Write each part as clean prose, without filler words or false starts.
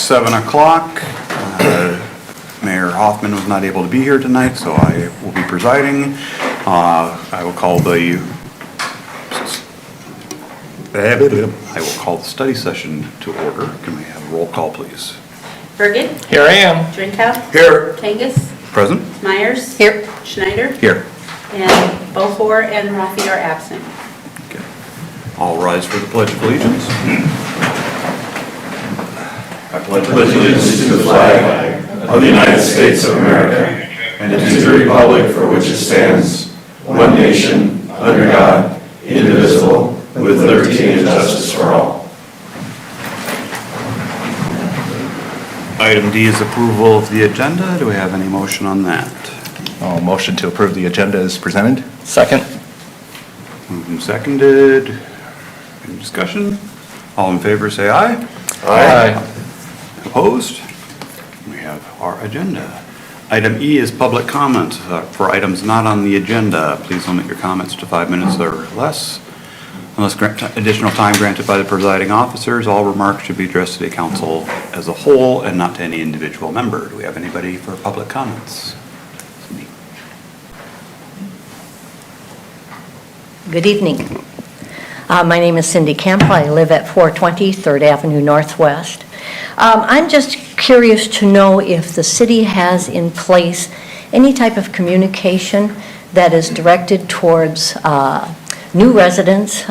7 o'clock. Mayor Hoffman was not able to be here tonight, so I will be presiding. I will call the study session to order. Can we have a roll call, please? Birgen? Here I am. Drenkow? Here. Kangas? Present? Meyers? Here. Schneider? Here. And Beaufore and Rathe are absent. Okay. All rise for the Pledge of Allegiance. I pledge allegiance to the flag of the United States of America and to the republic for which it stands, one nation, under God, indivisible, with liberty and justice for all. Item D is approval of the agenda. Do we have any motion on that? Motion to approve the agenda is presented. Second. Moved and seconded. Any discussion? All in favor say aye. Aye. Opposed? We have our agenda. Item E is public comments for items not on the agenda. Please limit your comments to 5 minutes or less. Unless additional time granted by the presiding officers, all remarks should be addressed to the council as a whole and not to any individual member. Do we have anybody for public comments? Good evening. My name is Cindy Campbell. I live at 420 3rd Avenue Northwest. I'm just curious to know if the city has in place any type of communication that is directed towards new residents,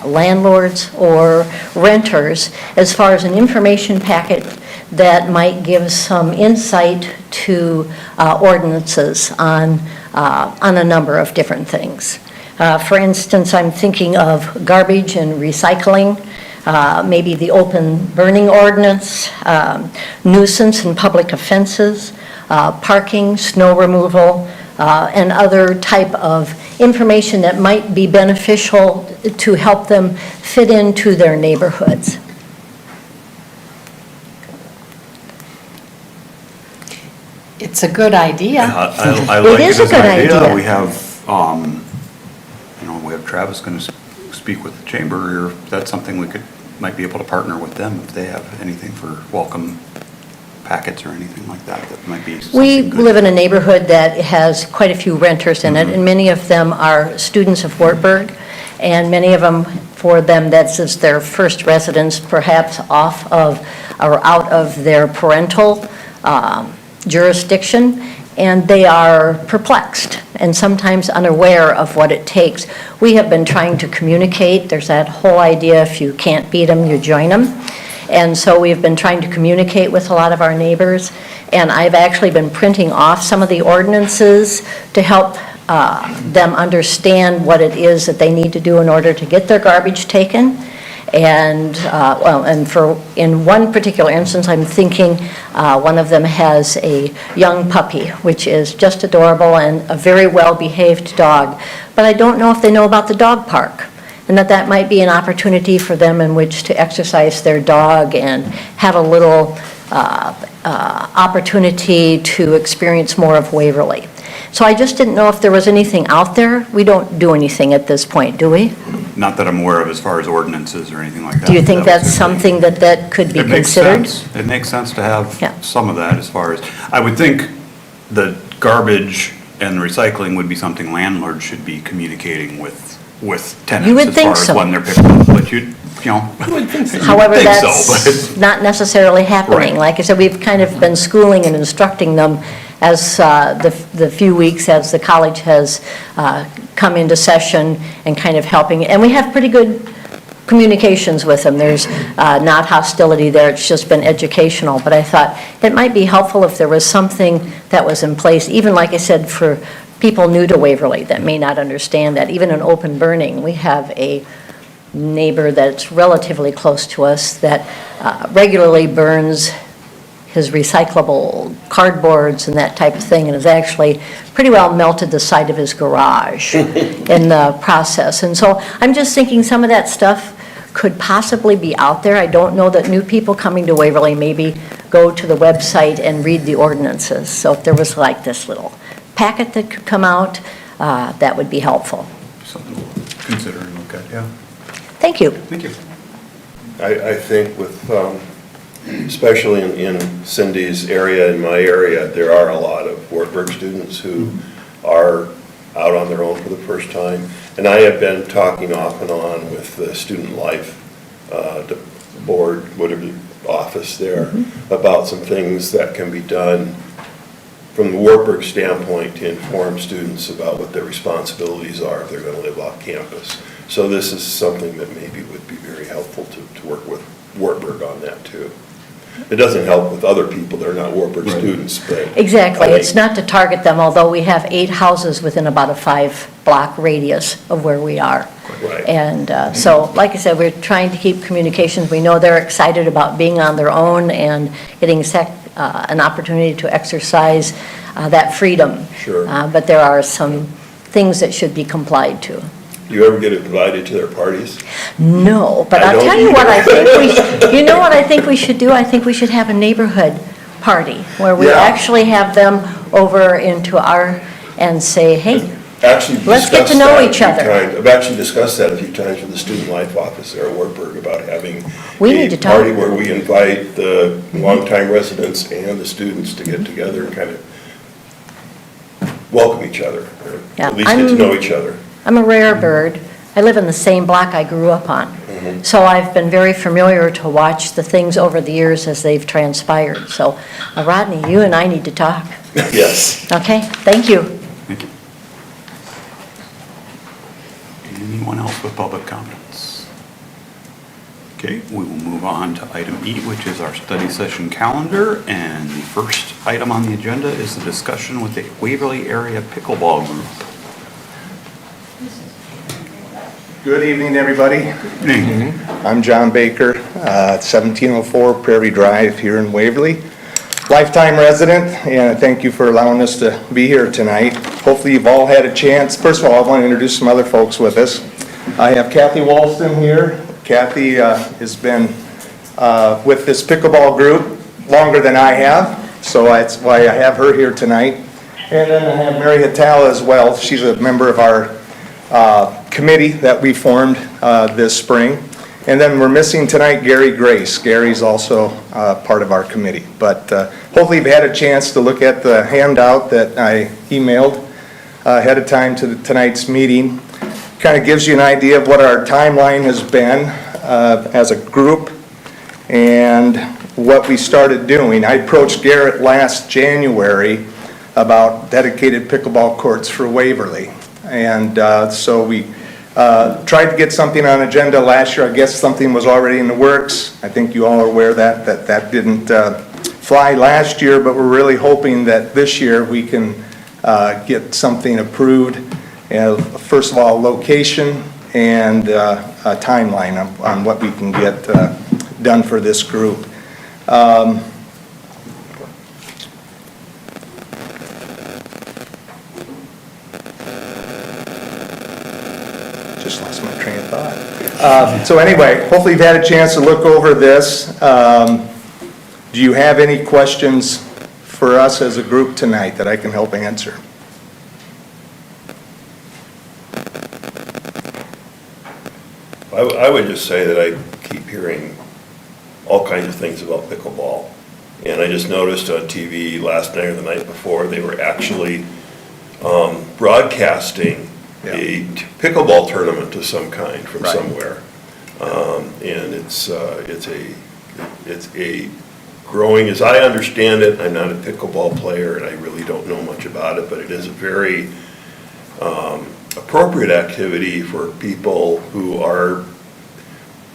landlords, or renters as far as an information packet that might give some insight to ordinances on a number of different things. For instance, I'm thinking of garbage and recycling, maybe the open burning ordinance, nuisance and public offenses, parking, snow removal, and other type of information that might be beneficial to help them fit into their neighborhoods. It's a good idea. I like It is it a as good an idea. idea. We have, we have Travis going to speak with the chamber. Or if that's something we might be able to partner with them if they have anything for welcome packets or anything like that. That might be something We good. live in a neighborhood that has quite a few renters in it, and many of them are students of Wartburg, and many of them, for them, that's just their first residence, perhaps off of or out of their parental jurisdiction, and they are perplexed and sometimes unaware of what it takes. We have been trying to communicate. There's that whole idea, if you can't beat them, you join them. And so we've been trying to communicate with a lot of our neighbors, and I've actually been printing off some of the ordinances to help them understand what it is that they need to do in order to get their garbage taken. And in one particular instance, I'm thinking one of them has a young puppy, which is just adorable and a very well-behaved dog. But I don't know if they know about the dog park, and that might be an opportunity for them in which to exercise their dog and have a little opportunity to experience more of Waverly. So I just didn't know if there was anything out there. We don't do anything at this point, do we? Not that I'm aware of as far as ordinances or anything like that. Do you think That was that's a thing. something that could be It makes considered? sense. It makes sense to have Yeah. some of that as far as, I would think the garbage and recycling would be something landlords should be communicating with tenants. You would think As so. far as when they're picking up, but you know. However, think so, that's but- not necessarily happening. Right. Like I said, we've kind of been schooling and instructing them as the few weeks as the college has come into session and kind of helping. And we have pretty good communications with them. There's not hostility there. It's just been educational. But I thought it might be helpful if there was something that was in place, even like I said, for people new to Waverly that may not understand that. Even in open burning, we have a neighbor that's relatively close to us that regularly burns his recyclable cardboards and that type of thing, and has actually pretty well melted the side of his garage in the process. And so I'm just thinking some of that stuff could possibly be out there. I don't know that new people coming to Waverly maybe go to the website and read the ordinances. So if there was like this little packet that could come out, that would be helpful. Something we'll consider and look at, yeah. Thank you. Thank you. I think with especially in Cindy's area, in my area, there are a lot of Wartburg students who are out on their own for the first time. And I have been talking off and on with the student life the board, whatever office there, about some things that can be done from the Wartburg standpoint to inform students about what their responsibilities are if they're going to live off campus. So this is something that maybe would be very helpful to work with Wartburg on that too. It doesn't help with other people, they're not Wartburg students, but. Exactly, it's not to target them, although we have 8 houses within about a 5-block radius of where we are. Right. And so, like I said, we're trying to keep communications. We know they're excited about being on their own and getting an opportunity to exercise that freedom. Sure. But there are some things that should be complied to. Do you ever get invited to their parties? No, but I I'll don't tell you what I either. think you know what I think we should do? I think we should have a neighborhood party where we Yeah. actually have them over into and say, hey, Actually Let's get to discussed know that a each few other. times. I've actually discussed that a few times with the student life office there at Wartburg about having We need to a talk. party where we invite the longtime residents and the students to get together and kind of welcome each other, or Yeah, at least get to know each other. I'm a rare bird. I live in the same block I grew up on. So I've been very familiar to watch the things over the years as they've transpired. So Rodney, you and I need to talk. Yes. Okay, thank you. Thank you. Anyone else with public comments? Okay, we will move on to item E, which is our study session calendar. And the first item on the agenda is the discussion with the Waverly Area Pickleball Group. Good evening, everybody. Good evening. I'm John Baker, 1704 Prairie Drive here in Waverly. Lifetime resident, and thank you for allowing us to be here tonight. Hopefully you've all had a chance. First of all, I want to introduce some other folks with us. I have Kathy Walston here. Kathy has been with this pickleball group longer than I have, so that's why I have her here tonight. And then I have Mary Hatala as well. She's a member of our committee that we formed this spring. And then we're missing tonight Gary Grace. Gary's also part of our committee. But hopefully you've had a chance to look at the handout that I emailed ahead of time to tonight's meeting. Kind of gives you an idea of what our timeline has been as a group and what we started doing. I approached Garrett last January about dedicated pickleball courts for Waverly. And so we tried to get something on agenda last year. I guess something was already in the works. I think you all are aware that didn't fly last year, but we're really hoping that this year we can get something approved. First of all, location and a timeline on what we can get done for this group. Just lost my train of thought. So anyway, hopefully you've had a chance to look over this. Do you have any questions for us as a group tonight that I can help answer? I would just say that I keep hearing all kinds of things about pickleball. And I just noticed on TV last night or the night before, they were actually broadcasting a pickleball tournament of some kind from somewhere. And it's a growing, as I understand it, I'm not a pickleball player and I really don't know much about it, but it is a very appropriate activity for people who are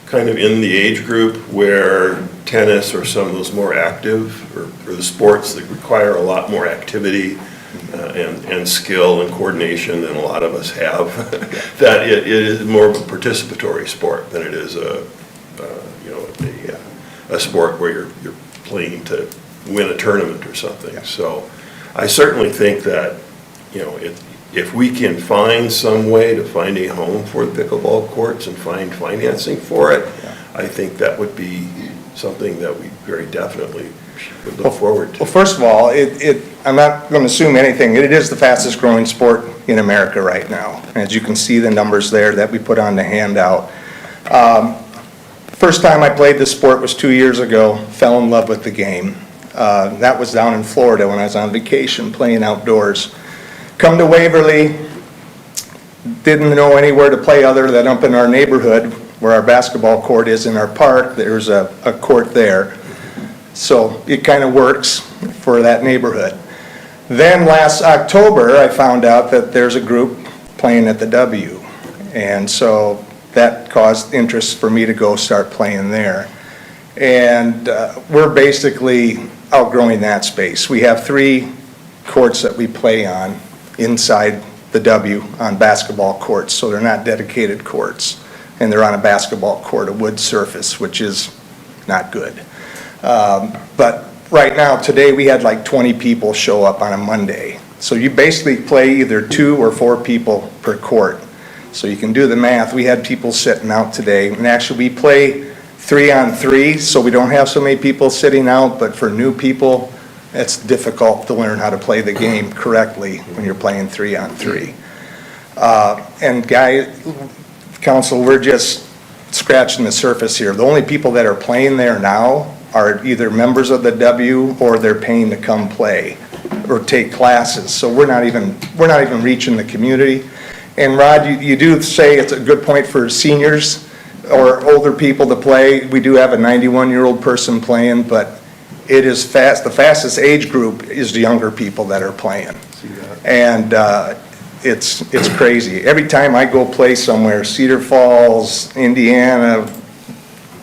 kind of in the age group where tennis or some of those more active or the sports that require a lot more activity and skill and coordination than a lot of us have, that it is more of a participatory sport than it is a sport where you're playing to win a tournament or something. Yeah. So I certainly think that, if we can find some way to find a home for the pickleball courts and find financing for it, I think that would be something that we very definitely would look forward to. Well, first of all, I'm not going to assume anything. It is the fastest growing sport in America right now. As you can see the numbers there that we put on the handout. First time I played this sport was 2 years ago, fell in love with the game. That was down in Florida when I was on vacation playing outdoors. Come to Waverly, didn't know anywhere to play other than up in our neighborhood where our basketball court is in our park. There's a court there. So it kind of works for that neighborhood. Then last October, I found out that there's a group playing at the W. And so that caused interest for me to go start playing there. And we're basically outgrowing that space. We have 3 courts that we play on inside the W on basketball courts, so they're not dedicated courts. And they're on a basketball court, a wood surface, which is not good. But right now, today, we had like 20 people show up on a Monday. So you basically play either 2 or 4 people per court. So you can do the math. We had people sitting out today. And actually, we play 3-on-3, so we don't have so many people sitting out. But for new people, it's difficult to learn how to play the game correctly when you're playing 3-on-3. And council, we're just scratching the surface here. The only people that are playing there now are either members of the W or they're paying to come play or take classes. So we're not even reaching the community. And Rod, you do say it's a good point for seniors or older people to play. We do have a 91-year-old person playing, but it is fast. The fastest age group is the younger people that are playing. And it's crazy. Every time I go play somewhere, Cedar Falls, Indiana,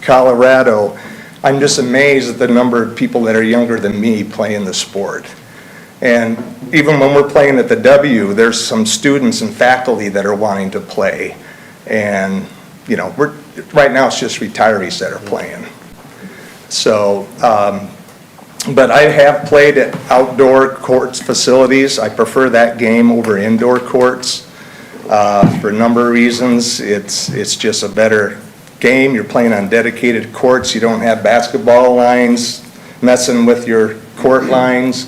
Colorado, I'm just amazed at the number of people that are younger than me playing the sport. And even when we're playing at the W, there's some students and faculty that are wanting to play. And, you know, right now it's just retirees that are playing. So, but I have played at outdoor courts facilities. I prefer that game over indoor courts for a number of reasons. It's just a better game. You're playing on dedicated courts. You don't have basketball lines messing with your court lines.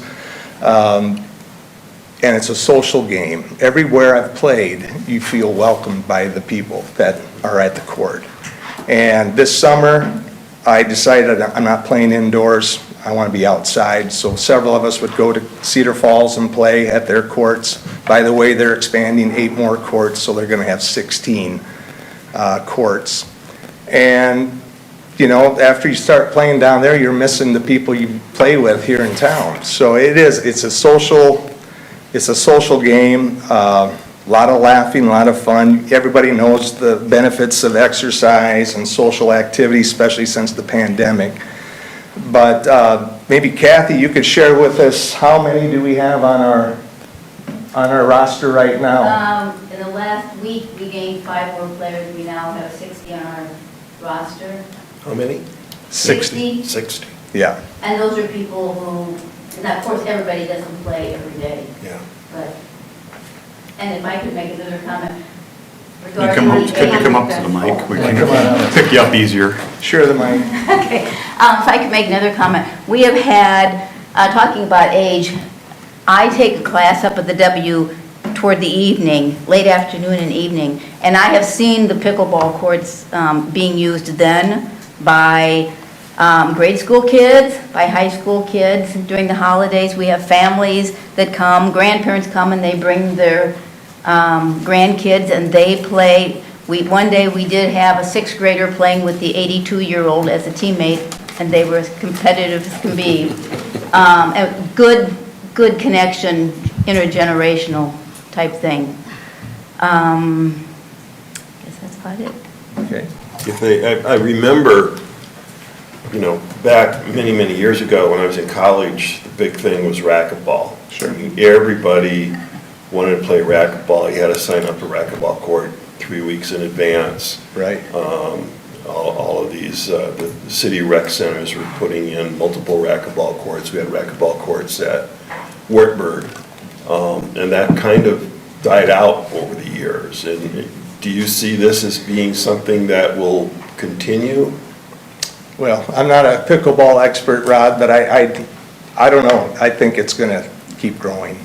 And it's a social game. Everywhere I've played, you feel welcomed by the people that are at the court. And this summer, I decided I'm not playing indoors. I want to be outside. So several of us would go to Cedar Falls and play at their courts. By the way, they're expanding 8 more courts, so they're going to have 16 courts. And, you know, after you start playing down there, you're missing the people you play with here in town. So it's a social game, a lot of laughing, a lot of fun. Everybody knows the benefits of exercise and social activity, especially since the pandemic. But maybe Kathy, you could share with us, how many do we have on our roster right now? In the last week, we gained 5 more players. We now have 60 on our roster. How many? 60. 60. Yeah. And those are people who, and of course, everybody doesn't play every day. Yeah. But, and if I could make another comment. Could you come up to the mic? We can pick you up easier. Sure, the mic. Okay, if I could make another comment. We have had, talking about age, I take a class up at the W toward the evening, late afternoon and evening, and I have seen the pickleball courts being used then by grade school kids, by high school kids. During the holidays, we have families that come, grandparents come, and they bring their grandkids, and they play. One day we did have a 6th grader playing with the 82-year-old as a teammate, and they were as competitive as can be. A good connection, intergenerational type thing. I guess that's about it. Okay. I remember, you know, back many, many years ago when I was in college, the big thing was racquetball. Sure. I mean, everybody wanted to play racquetball. You had to sign up for racquetball court 3 weeks in advance. Right. All of these, the city rec centers were putting in multiple racquetball courts. We had racquetball courts at Wartburg, and that kind of died out over the years. And do you see this as being something that will continue? Well, I'm not a pickleball expert, Rod, but I don't know. I think it's going to keep growing.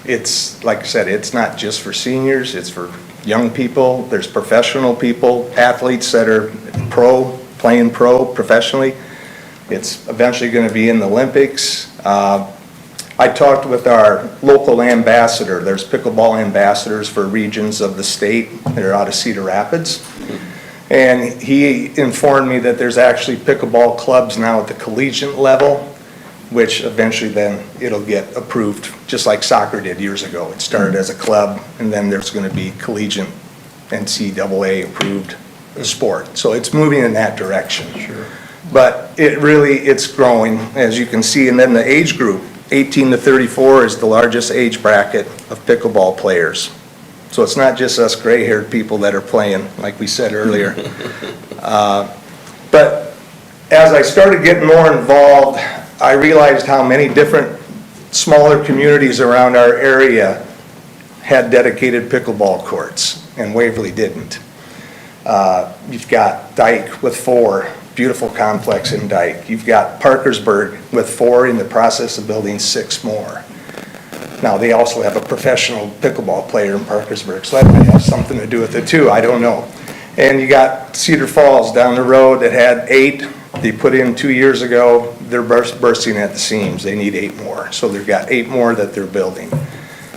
It's, like I said, it's not just for seniors, it's for young people. There's professional people, athletes that are playing professionally. It's eventually going to be in the Olympics. I talked with our local ambassador. There's pickleball ambassadors for regions of the state. They're out of Cedar Rapids. And he informed me that there's actually pickleball clubs now at the collegiate level, which eventually then it'll get approved, just like soccer did years ago. It started as a club, and then there's going to be collegiate NCAA approved sport. So it's moving in that direction. Sure. But it's growing, as you can see. And then the age group, 18 to 34 is the largest age bracket of pickleball players. So it's not just us gray-haired people that are playing, like we said earlier. But as I started getting more involved, I realized how many different smaller communities around our area had dedicated pickleball courts, and Waverly didn't. You've got Dyke with 4, beautiful complex in Dyke. You've got Parkersburg with 4, in the process of building 6 more. Now, they also have a professional pickleball player in Parkersburg, so that might have something to do with it too, I don't know. And you got Cedar Falls down the road that had 8. They put in 2 years ago. They're bursting at the seams. They need 8 more. So they've got 8 more that they're building.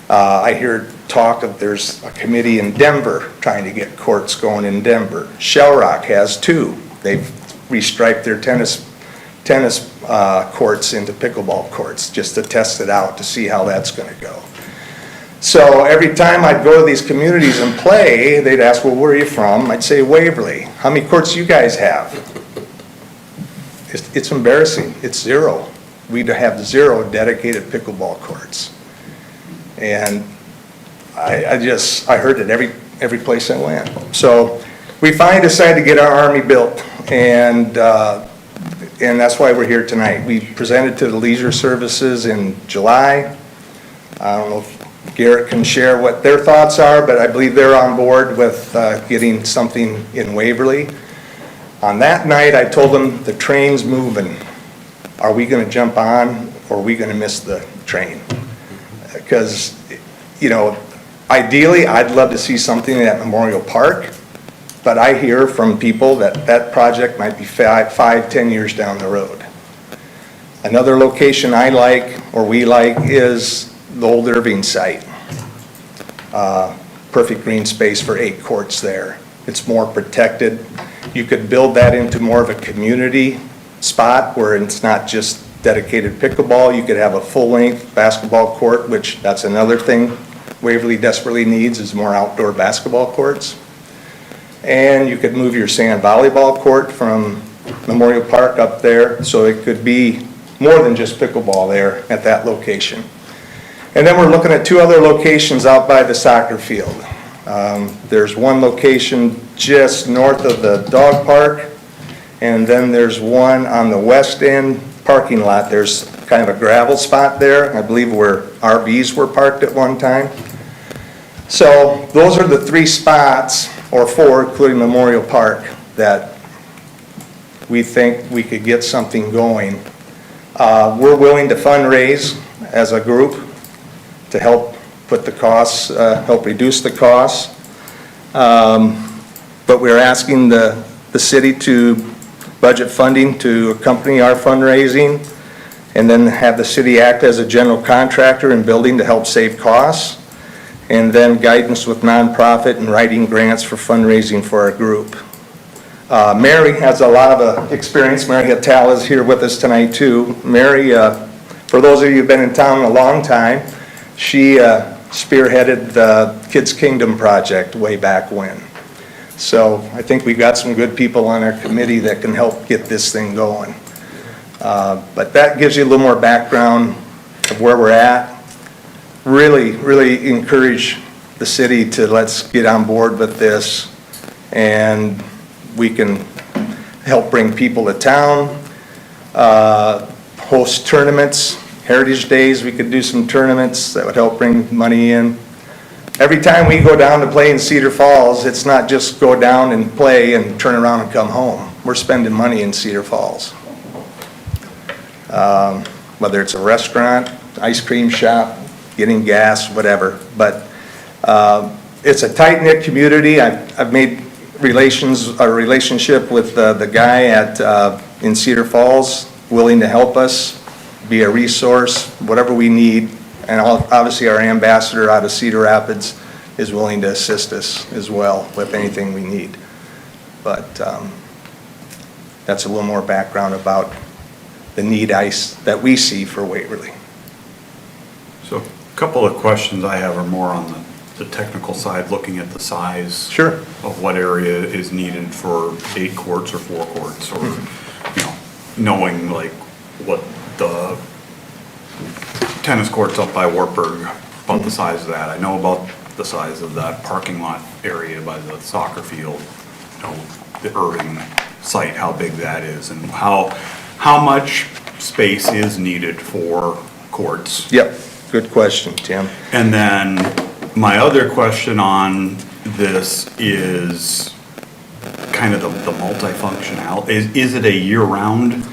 I hear talk of there's a committee in Denver trying to get courts going in Denver. Shell Rock has 2. They've restriped their tennis courts into pickleball courts just to test it out to see how that's going to go. So every time I'd go to these communities and play, they'd ask, well, where are you from? I'd say Waverly. How many courts do you guys have? It's embarrassing. It's 0. We have 0 dedicated pickleball courts. And I heard it every place I went. So we finally decided to get our Army built, and that's why we're here tonight. We presented to the Leisure Services in July. I don't know if Garrett can share what their thoughts are, but I believe they're on board with getting something in Waverly. On that night, I told them the train's moving. Are we going to jump on, or are we going to miss the train? Because, ideally, I'd love to see something at Memorial Park, but I hear from people that project might be 5-10 years down the road. Another location I like, or we like, is the old Irving site. Perfect green space for 8 courts there. It's more protected. You could build that into more of a community spot where it's not just dedicated pickleball. You could have a full-length basketball court, which that's another thing Waverly desperately needs, is more outdoor basketball courts. And you could move your sand volleyball court from Memorial Park up there, so it could be more than just pickleball there at that location. And then we're looking at 2 other locations out by the soccer field. There's one location just north of the dog park, and then there's one on the west end parking lot. There's kind of a gravel spot there, I believe, where RVs were parked at one time. So those are the 3 spots, or 4, including Memorial Park, that we think we could get something going. We're willing to fundraise as a group to help put the costs, help reduce the costs. But we're asking the city to budget funding to accompany our fundraising, and then have the city act as a general contractor in building to help save costs, and then guidance with nonprofit and writing grants for fundraising for our group. Mary has a lot of experience. Mary Hattal is here with us tonight too. Mary, for those of you who've been in town a long time, she spearheaded the Kids Kingdom project way back when. So I think we've got some good people on our committee that can help get this thing going. But that gives you a little more background of where we're at. Really encourage the city to let's get on board with this, and we can help bring people to town, host tournaments, Heritage Days. We could do some tournaments that would help bring money in. Every time we go down to play in Cedar Falls, it's not just go down and play and turn around and come home. We're spending money in Cedar Falls. Whether it's a restaurant, ice cream shop, getting gas, whatever. But it's a tight-knit community. I've made relationship with the guy in Cedar Falls, willing to help us, be a resource, whatever we need. And obviously, our ambassador out of Cedar Rapids is willing to assist us as well with anything we need. But that's a little more background about the need that we see for Waverly. So a couple of questions I have are more on the technical side, looking at the size. Sure. Of what area is needed for 8 courts or 4 courts, or, you know, knowing like what the tennis courts up by Wartburg, about the size of that. I know about the size of that parking lot area by the soccer field, you know, the Irving site, how big that is, and how much space is needed for courts. Yep, good question, Tim. And then my other question on this is kind of the multifunctional. Is it a year-round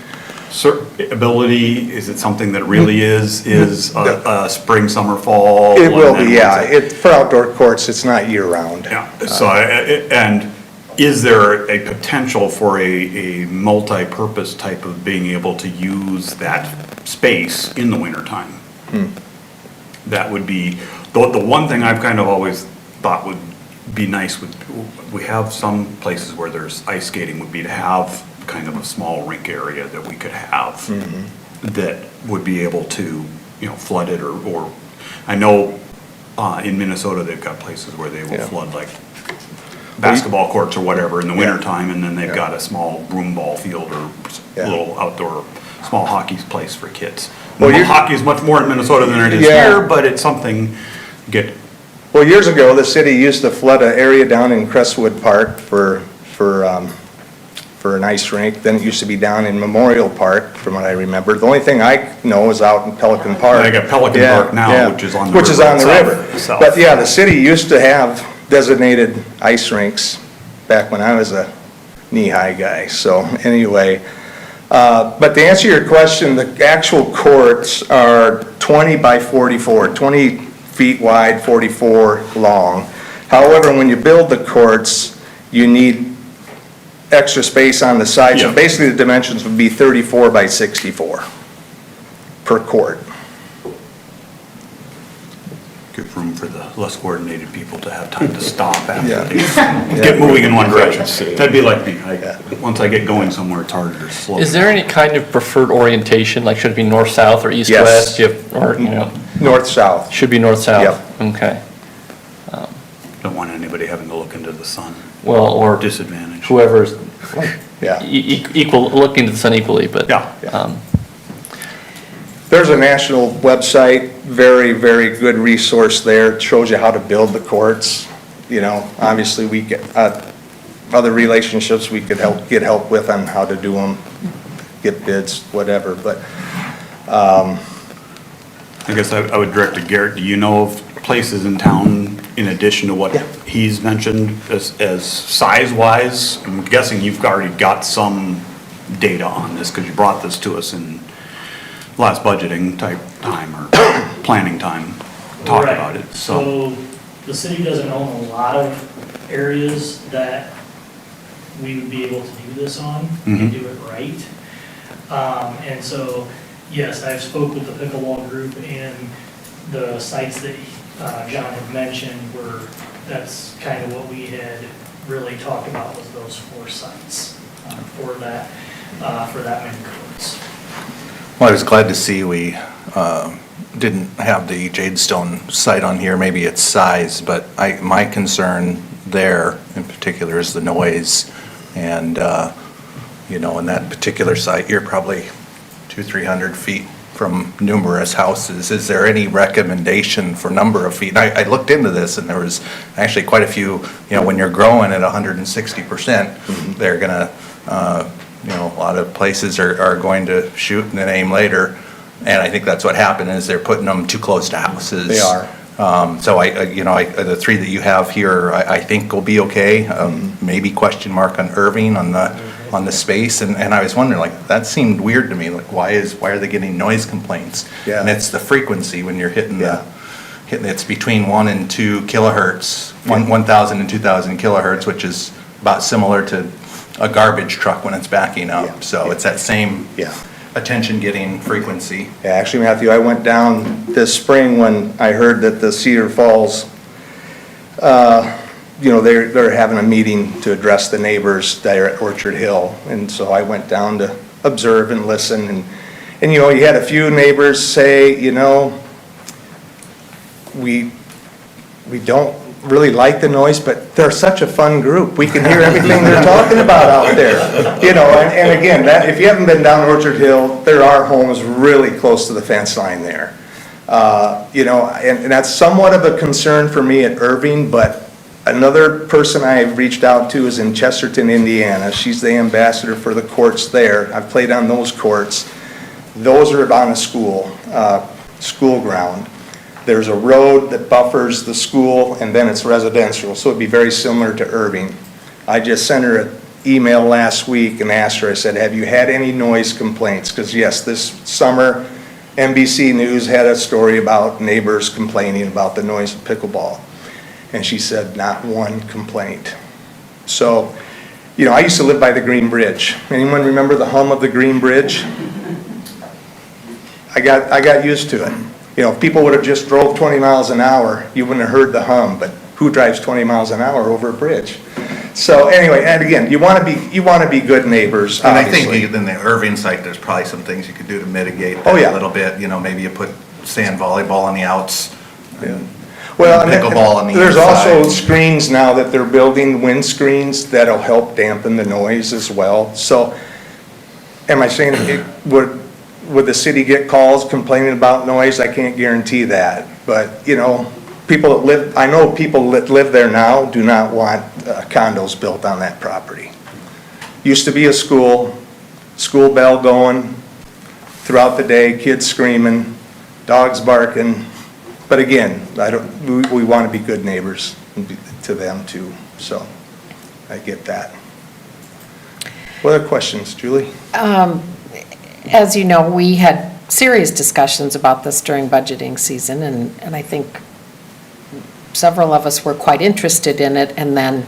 ability? Is it something that really is a spring, summer, fall? It will and be, then yeah. For outdoor courts, it's not year-round. Yeah, so, and is there a potential for a multi-purpose type of being able to use that space in the wintertime? That would be, the one thing I've kind of always thought would be nice we have some places where there's ice skating, would be to have kind of a small rink area that we could have that would be able to, you know, flood it or I know in Minnesota, they've got places where they will flood like basketball courts or whatever in the wintertime, and then they've got a small broom ball field or little outdoor, small hockey place for kids. Well, hockey is much more in Minnesota than it is here, but it's something Well, years ago, the city used to flood an area down in Crestwood Park for an ice rink. Then it used to be down in Memorial Park, from what I remember. The only thing I know is out in Pelican Park. They got Pelican Park now, which is on the river. Which is on the river. itself. But yeah, the city used to have designated ice rinks back when I was a knee-high guy. So anyway, but to answer your question, the actual courts are 20 by 44, 20 feet wide, 44 long. However, when you build the courts, you need extra space on the sides. So basically, the dimensions would be 34 by 64 per court. Give room for the less coordinated people to have time to stop after Yeah. they get moving in one direction. That'd be like me. Once I get going somewhere, it's harder to slow. Is there any kind of preferred orientation, like should it be north-south or Yes. east-west? Or, you know, North-south. should be north-south? Yep. Okay. Don't want anybody having to look into the sun. Well, or Disadvantage. whoever's Yeah. equal, looking to the sun equally, but. Yeah. There's a national website, very, very good resource there. It shows you how to build the courts. You know, obviously, we get, other relationships we could get help with on how to do them, get bids, whatever, but, I guess I would direct to Garrett. Do you know of places in town, in addition to what he's mentioned, as size-wise? I'm guessing you've already got some data on this, because you brought this to us in last budgeting type time, or planning time, talk Right. about it, So the city doesn't own a lot of areas that we would be able to do this on and do it right. And so, yes, I've spoke with the pickleball group, and the sites that John had mentioned that's kind of what we had really talked about, was those 4 sites for that many courts. Well, I was glad to see we didn't have the Jadestone site on here. Maybe it's size, but my concern there in particular is the noise. And, you know, in that particular site, you're probably 200-300 feet from numerous houses. Is there any recommendation for number of feet? I looked into this, and there was actually quite a few, you know, when you're growing at 160%, they're gonna, you know, a lot of places are going to shoot and then aim later. And I think that's what happened, is they're putting them too close to houses. They are. So the 3 that you have here, I think will be okay. Maybe question mark on Irving on the space. And I was wondering, like, that seemed weird to me. Like, why are they getting noise complaints? Yeah. And it's the frequency when you're hitting it's between 1 and 2 kilohertz, 1,000 and 2,000 kilohertz, which is about similar to a garbage truck when it's backing Yeah. up. So it's that same Yeah. attention-getting frequency. Yeah, actually, Matthew, I went down this spring when I heard that the Cedar Falls, they're having a meeting to address the neighbors there at Orchard Hill. And so I went down to observe and listen. And you had a few neighbors say, we don't really like the noise, but they're such a fun group. We can hear everything they're talking about out there. And again, if you haven't been down Orchard Hill, there are homes really close to the fence line there. And that's somewhat of a concern for me at Irving, but another person I've reached out to is in Chesterton, Indiana. She's the ambassador for the courts there. I've played on those courts. Those are on a school ground. There's a road that buffers the school, and then it's residential, so it'd be very similar to Irving. I just sent her an email last week and asked her, I said, have you had any noise complaints? Because yes, this summer, NBC News had a story about neighbors complaining about the noise of pickleball. And she said, not one complaint. So, I used to live by the Green Bridge. Anyone remember the hum of the Green Bridge? I got used to it. If people would have just drove 20 miles an hour, you wouldn't have heard the hum, but who drives 20 miles an hour over a bridge? So anyway, and again, you want to be good neighbors, And I obviously. think in the Irving site, there's probably some things you could do to mitigate Oh, that yeah. a little bit. Maybe you put sand volleyball on the outs. Yeah. Well, and Pickleball on the there's also inside. screens now that they're building, wind screens, that'll help dampen the noise as well. So, am I saying would the city get calls complaining about noise? I can't guarantee that. But, people that live there now do not want condos built on that property. Used to be a school bell going throughout the day, kids screaming, dogs barking. But again, we want to be good neighbors to them too, so I get that. What other questions, Julie? As you know, we had serious discussions about this during budgeting season, and I think several of us were quite interested in it, and then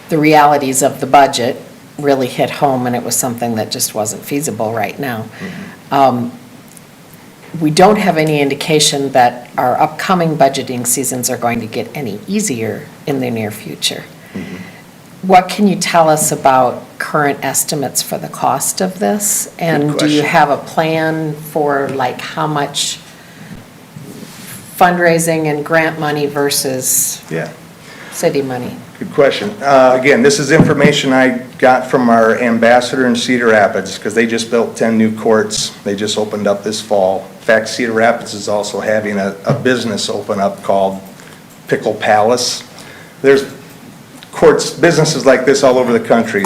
the realities of the budget really hit home, and it was something that just wasn't feasible right now. We don't have any indication that our upcoming budgeting seasons are going to get any easier in the near future. What can you tell us about current estimates for the cost of this? And do you question. have a plan for how much fundraising and grant money versus Yeah, city money? good question. Again, this is information I got from our ambassador in Cedar Rapids, because they just built 10 new courts. They just opened up this fall. In fact, Cedar Rapids is also having a business open up called Pickle Palace. There's businesses like this all over the country.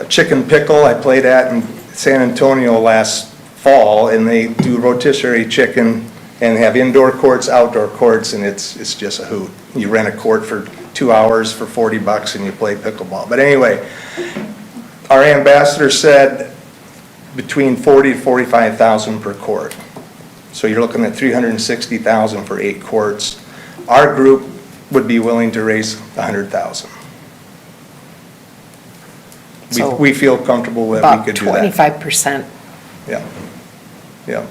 Chicken Pickle, I played at in San Antonio last fall, and they do rotisserie chicken and have indoor courts, outdoor courts, and it's just a hoot. You rent a court for 2 hours for $40 and you play pickleball. But anyway, our ambassador said between $40,000 to $45,000 per court. So you're looking at $360,000 for 8 courts. Our group would be willing to raise $100,000. So We feel comfortable that we could do that. About 25%. Yeah, yeah,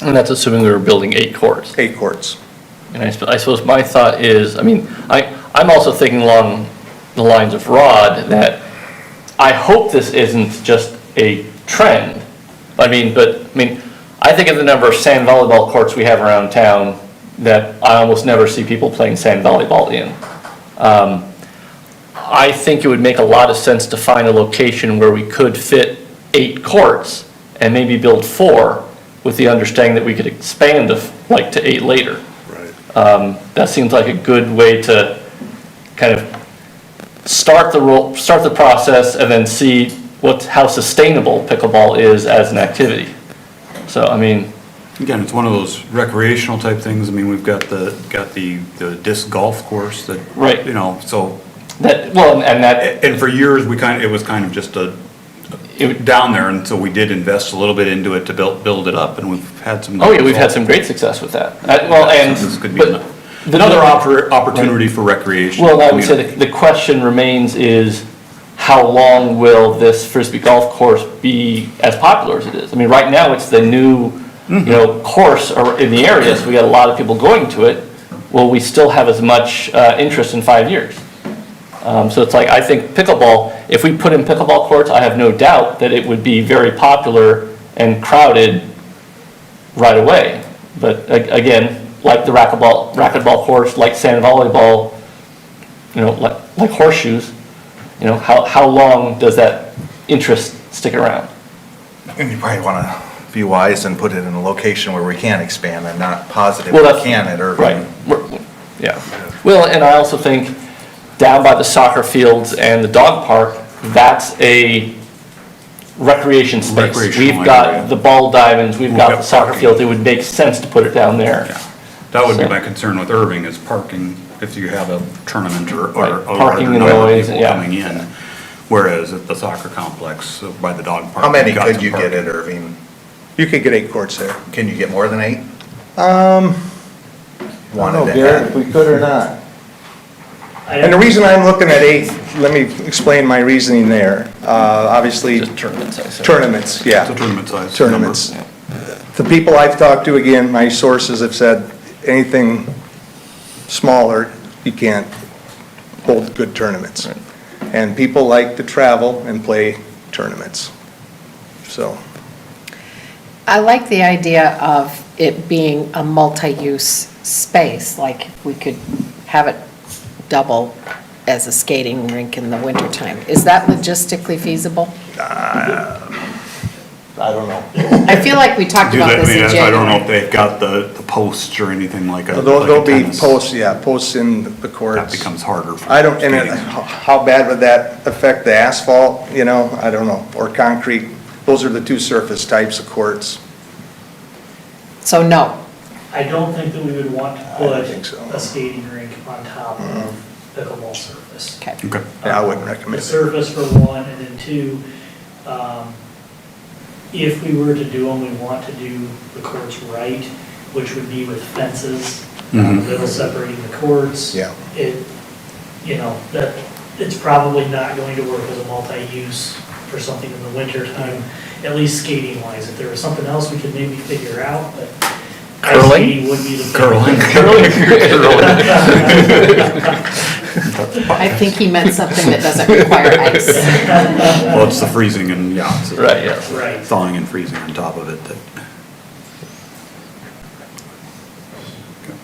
And that's assuming we were building 8 courts. 8 courts. And I suppose my thought is, I'm also thinking along the lines of Rod, that I hope this isn't just a trend. I think of the number of sand volleyball courts we have around town that I almost never see people playing sand volleyball in. I think it would make a lot of sense to find a location where we could fit 8 courts and maybe build 4 with the understanding that we could expand to 8 later. Right. That seems like a good way to kind of start the process and then see how sustainable pickleball is as an activity. So, Again, it's one of those recreational type things. We've got the disc golf course that, Right. So, and for years, it was kind of just down there, and so we did invest a little bit into it to build it up, and we've had some. oh yeah, we've had some great success with that. This could be another opportunity for recreation. Well, I would say community. the question remains is, how long will this Frisbee golf course be as popular as it is? I mean, right now, it's the new, course in the area, so we got a lot of people going to it. Will we still have as much interest in 5 years? So it's like, I think pickleball, if we put in pickleball courts, I have no doubt that it would be very popular and crowded right away. But again, like the racquetball course, like sand volleyball, like horseshoes, how long does that interest stick around? And you probably want to be wise and put it in a location where we can expand and not positive Well, we that's can at Irving. Right, yeah. Well, and I also think down by the soccer fields and the dog park, that's a recreation space. Recreational We've got area. the ball diamonds, we've got We've the got soccer parking. field, it would make sense to put it down there. Yeah. That would be So- my concern with Irving, is parking, if you have a tournament or Right, a parking and number of noise, people yeah. coming in. Whereas at the soccer complex by the dog park. How many you've got could some you get parking. at Irving? You could get 8 courts there. Can you get more than 8? I don't Wanted know, to Garrett, add- if we could or not. I And the don't- reason I'm looking at 8, let me explain my reasoning there. Obviously, Just tournaments, I said. tournaments, yeah. It's a tournament size. Tournaments. number. The people I've talked to, again, my sources have said anything smaller, you can't hold good tournaments. And people like to travel and play tournaments. So, I like the idea of it being a multi-use space, like if we could have it double as a skating rink in the wintertime. Is that logistically feasible? I don't know. I feel like we talked Do about that, I this mean, in I don't know if January. they've got the posts or anything like a. There'll like a be tennis. posts, yeah, posts in the That courts. becomes harder for I don't, and skating. how bad would that affect the asphalt, I don't know, or concrete? Those are the 2 surface types of courts. So no. I don't think that we would want to I don't put think so. a skating rink on top of pickleball surface. Okay. Okay. Yeah, I wouldn't The recommend it. surface for one, and then 2, if we were to do them, we want to do the courts right, which would be with fences, Mhm. that'll separating the courts. Yeah. That, it's probably not going to work as a multi-use for something in the winter time, at least skating wise. If there was something else we could maybe figure out, but ice Curling? skating would be the. I think he meant something that doesn't require ice. Well, it's the freezing and, yeah, it's the Right, yeah. Right. thawing and freezing on top of it that. Okay.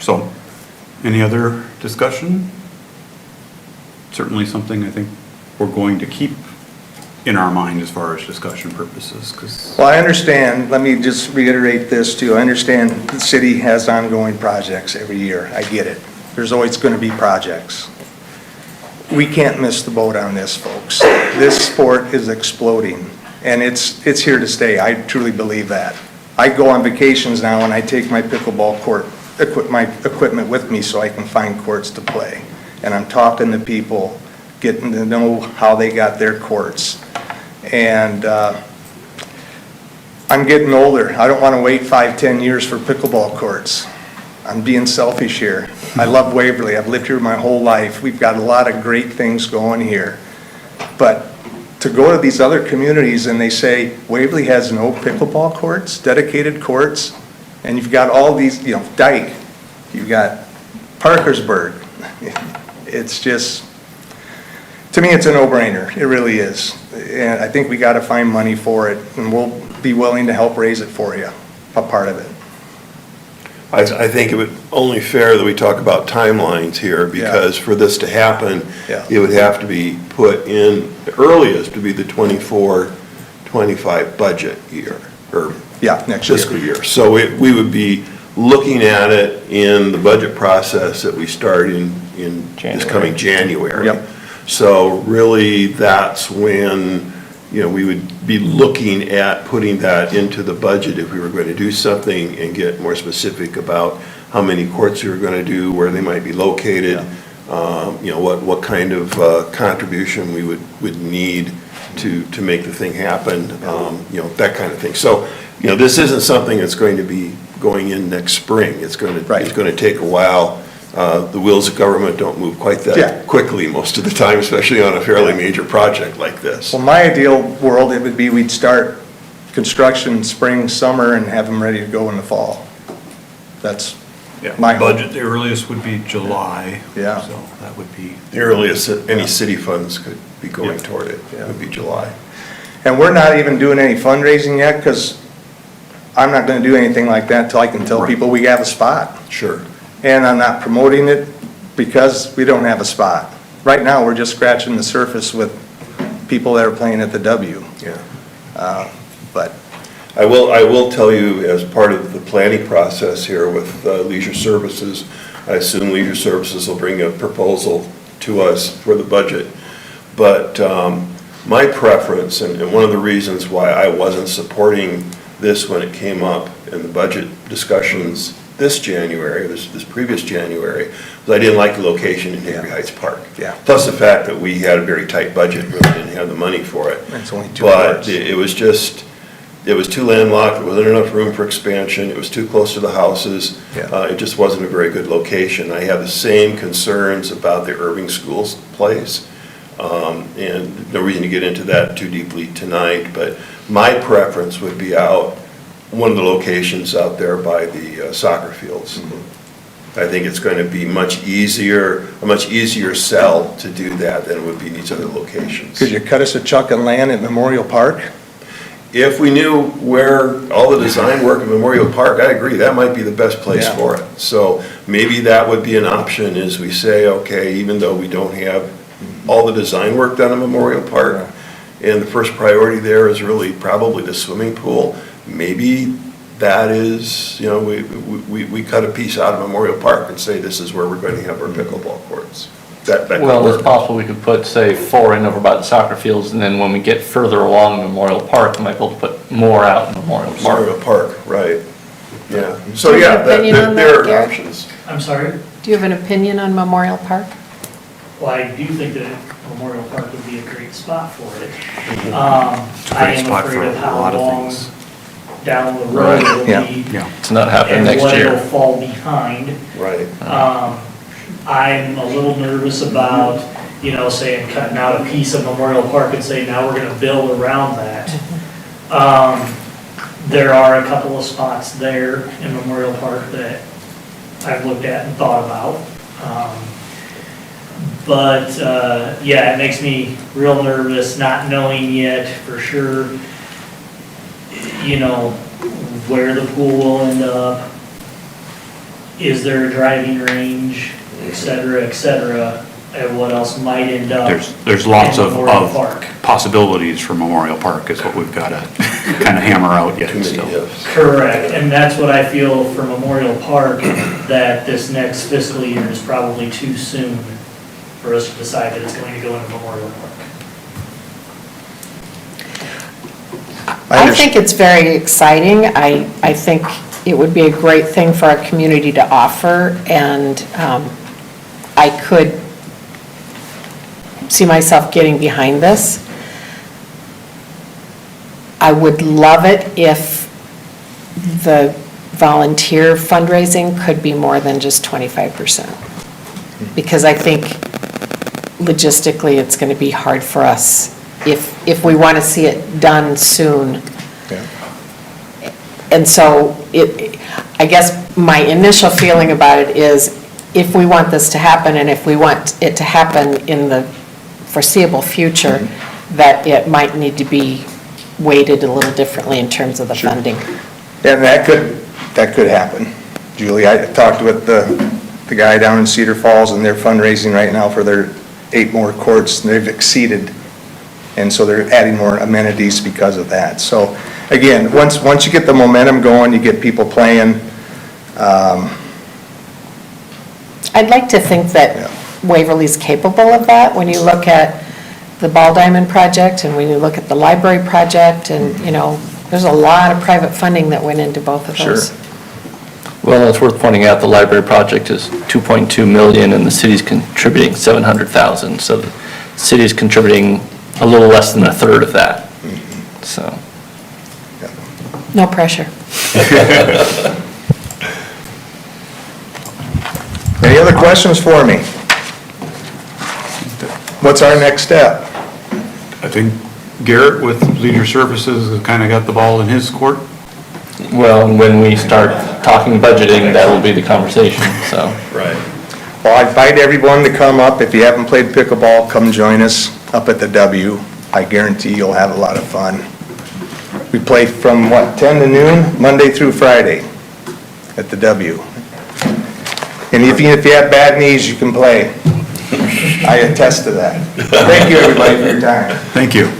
So, any other discussion? Certainly something I think we're going to keep in our mind as far as discussion purposes, because. Well, I understand, let me just reiterate this too. I understand the city has ongoing projects every year. I get it. There's always going to be projects. We can't miss the boat on this, folks. This sport is exploding, and it's here to stay. I truly believe that. I go on vacations now and I take my pickleball court, my equipment with me so I can find courts to play. And I'm talking to people, getting to know how they got their courts. And I'm getting older. I don't want to wait 5, 10 years for pickleball courts. I'm being selfish here. I love Waverly. I've lived here my whole life. We've got a lot of great things going here. But to go to these other communities and they say, Waverly has no pickleball courts, dedicated courts, and you've got all these, Dyke, you've got Parkersburg. It's just, to me, it's a no-brainer. It really is. And I think we got to find money for it, and we'll be willing to help raise it for you, a part of it. I think it would only fair that we talk about timelines here, because for this to happen, Yeah. it would have to be put in, the earliest to be the 24-25 budget year, or Yeah, next year. fiscal year. So we would be looking at it in the budget process that we start in this coming January. Yep. So really, that's when, we would be looking at putting that into the budget if we were going to do something and get more specific about how many courts we were going to do, where they might be located, what kind of contribution we would need to make the thing happen, that kind of thing. So, this isn't something that's going to be going in next spring. It's going Right. to take a while. The wheels of government don't move quite Yeah. that quickly most of the time, especially on a fairly major project like this. Well, my ideal world, it would be we'd start construction spring, summer, and have them ready to go in the fall. That's my hope. Budget, the earliest would be July. Yeah. So that would be, The earliest that any city funds could be going Yeah. toward it Yeah. would be July. And we're not even doing any fundraising yet, because I'm not gonna do anything like that till I can tell Right. people we have a spot. Sure. And I'm not promoting it because we don't have a spot. Right now, we're just scratching the surface with people that are playing at the W. Yeah. But, I will tell you, as part of the planning process here with Leisure Services, I assume Leisure Services will bring a proposal to us for the budget. But my preference, and one of the reasons why I wasn't supporting this when it came up in the budget discussions this January, this previous January, was I didn't like the location in Hickory Heights Park. Yeah. Plus the fact that we had a very tight budget, really didn't have the money for it. It's only 2 But hours. it was just, it was too landlocked, there wasn't enough room for expansion, it was too close to the houses. Yeah. It just wasn't a very good location. I have the same concerns about the Irving Schools place. And no reason to get into that too deeply tonight, but my preference would be out, one of the locations out there by the soccer fields. I think it's going to be a much easier sell to do that than it would be in these other locations. could you cut us a chunk of land at Memorial Park? If we knew where all the design work at Memorial Park, I agree, that might be the best place Yeah. for it. So maybe that would be an option, is we say, okay, even though we don't have all the design work done at Memorial Park, and the first priority there is really probably the swimming pool, maybe that is, we cut a piece out of Memorial Park and say, this is where we're going to have our pickleball courts. That could Well, it's work. possible we could put, say, 4 in over by the soccer fields, and then when we get further along Memorial Park, we might be able to put more out in Memorial Park. Memorial Park, right, yeah. So, Do you yeah, have an opinion on there that, are Garrett? options. I'm sorry? Do you have an opinion on Memorial Park? Well, I do think that Memorial Park would be a great spot for it. It's a I great am spot for afraid of a how lot of long things. down the road it'll Yeah. be. Yeah. It's not happening And next what it'll year. fall behind. Right. I'm a little nervous about, saying cutting out a piece of Memorial Park and saying, now we're gonna build around that. There are a couple of spots there in Memorial Park that I've looked at and thought about. But, yeah, it makes me real nervous, not knowing yet for sure, where the pool will end up. Is there a driving range, et cetera, and what else might end up. There's lots in of Memorial Park. possibilities for Memorial Park is what we've got to kind of hammer out yet Too many still. ifs. Correct, and that's what I feel for Memorial Park, that this next fiscal year is probably too soon for us to decide that it's going to go into Memorial Park. I think it's very exciting. I think it would be a great thing for our community to offer, and I could see myself getting behind this. I would love it if the volunteer fundraising could be more than just 25%. Because I think logistically, it's going to be hard for us if we want to see it done soon. And so I guess my initial feeling about it is, if we want this to happen, and if we want it to happen in the foreseeable future, that it might need to be weighted a little differently in terms of the funding. And that could happen. Julie, I talked with the guy down in Cedar Falls, and they're fundraising right now for their 8 more courts, and they've exceeded. And so they're adding more amenities because of that. So again, once you get the momentum going, you get people playing. I'd like to think that Waverly's capable of that. When you look at the Ball Diamond project, and when you look at the library project, and, there's a lot of private funding that went into both of those. Sure. Well, it's worth pointing out, the library project is 2.2 million, and the city's contributing 700,000. So the city's contributing a little less than a third of that, so. No pressure. Any other questions for me? What's our next step? I think Garrett with Leisure Services has kind of got the ball in his court. Well, and when we start talking budgeting, that will be the conversation, so. Right. Well, I invite everyone to come up. If you haven't played pickleball, come join us up at the W. I guarantee you'll have a lot of fun. We play from, 10 to noon, Monday through Friday at the W. And if you have bad knees, you can play. I attest to that. Thank you, everybody, for your time. Thank you.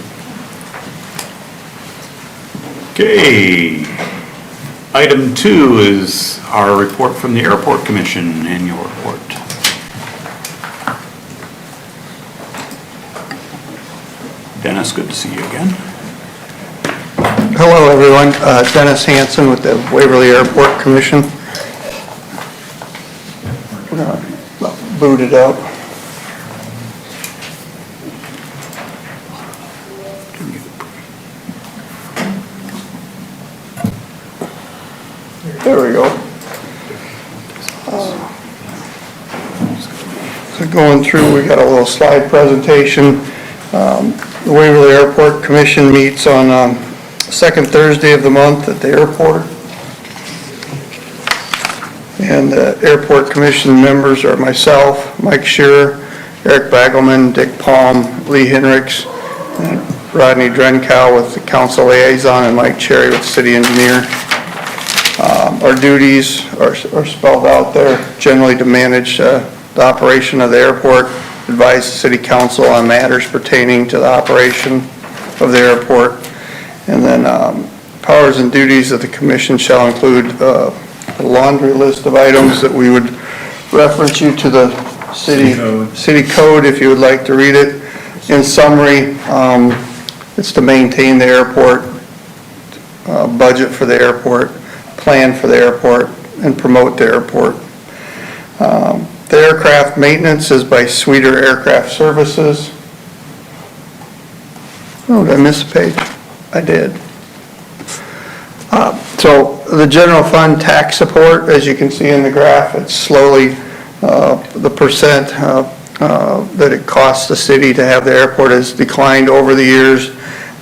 Okay. Item 2 is our report from the Airport Commission, annual report. Dennis, good to see you again. Hello, everyone. Dennis Hanson with the Waverly Airport Commission. We're going to boot it up. There we go. So going through, we got a little slide presentation. The Waverly Airport Commission meets on second Thursday of the month at the airport. And the Airport Commission members are myself, Mike Shearer, Eric Bagelman, Dick Palm, Lee Henricks, and Rodney Drenkow with the council liaison, and Mike Cherry with the city engineer. Our duties are spelled out there, generally to manage the operation of the airport, advise the city council on matters pertaining to the operation of the airport, and then powers and duties of the commission shall include a laundry list of items that we would reference you to the city code if you would like to read it. In summary, it's to maintain the airport, budget for the airport, plan for the airport, and promote the airport. The aircraft maintenance is by Schneider Aircraft Services. Oh, did I miss a page? I did. So the general fund tax support, as you can see in the graph, it's slowly, the percent that it costs the city to have the airport has declined over the years.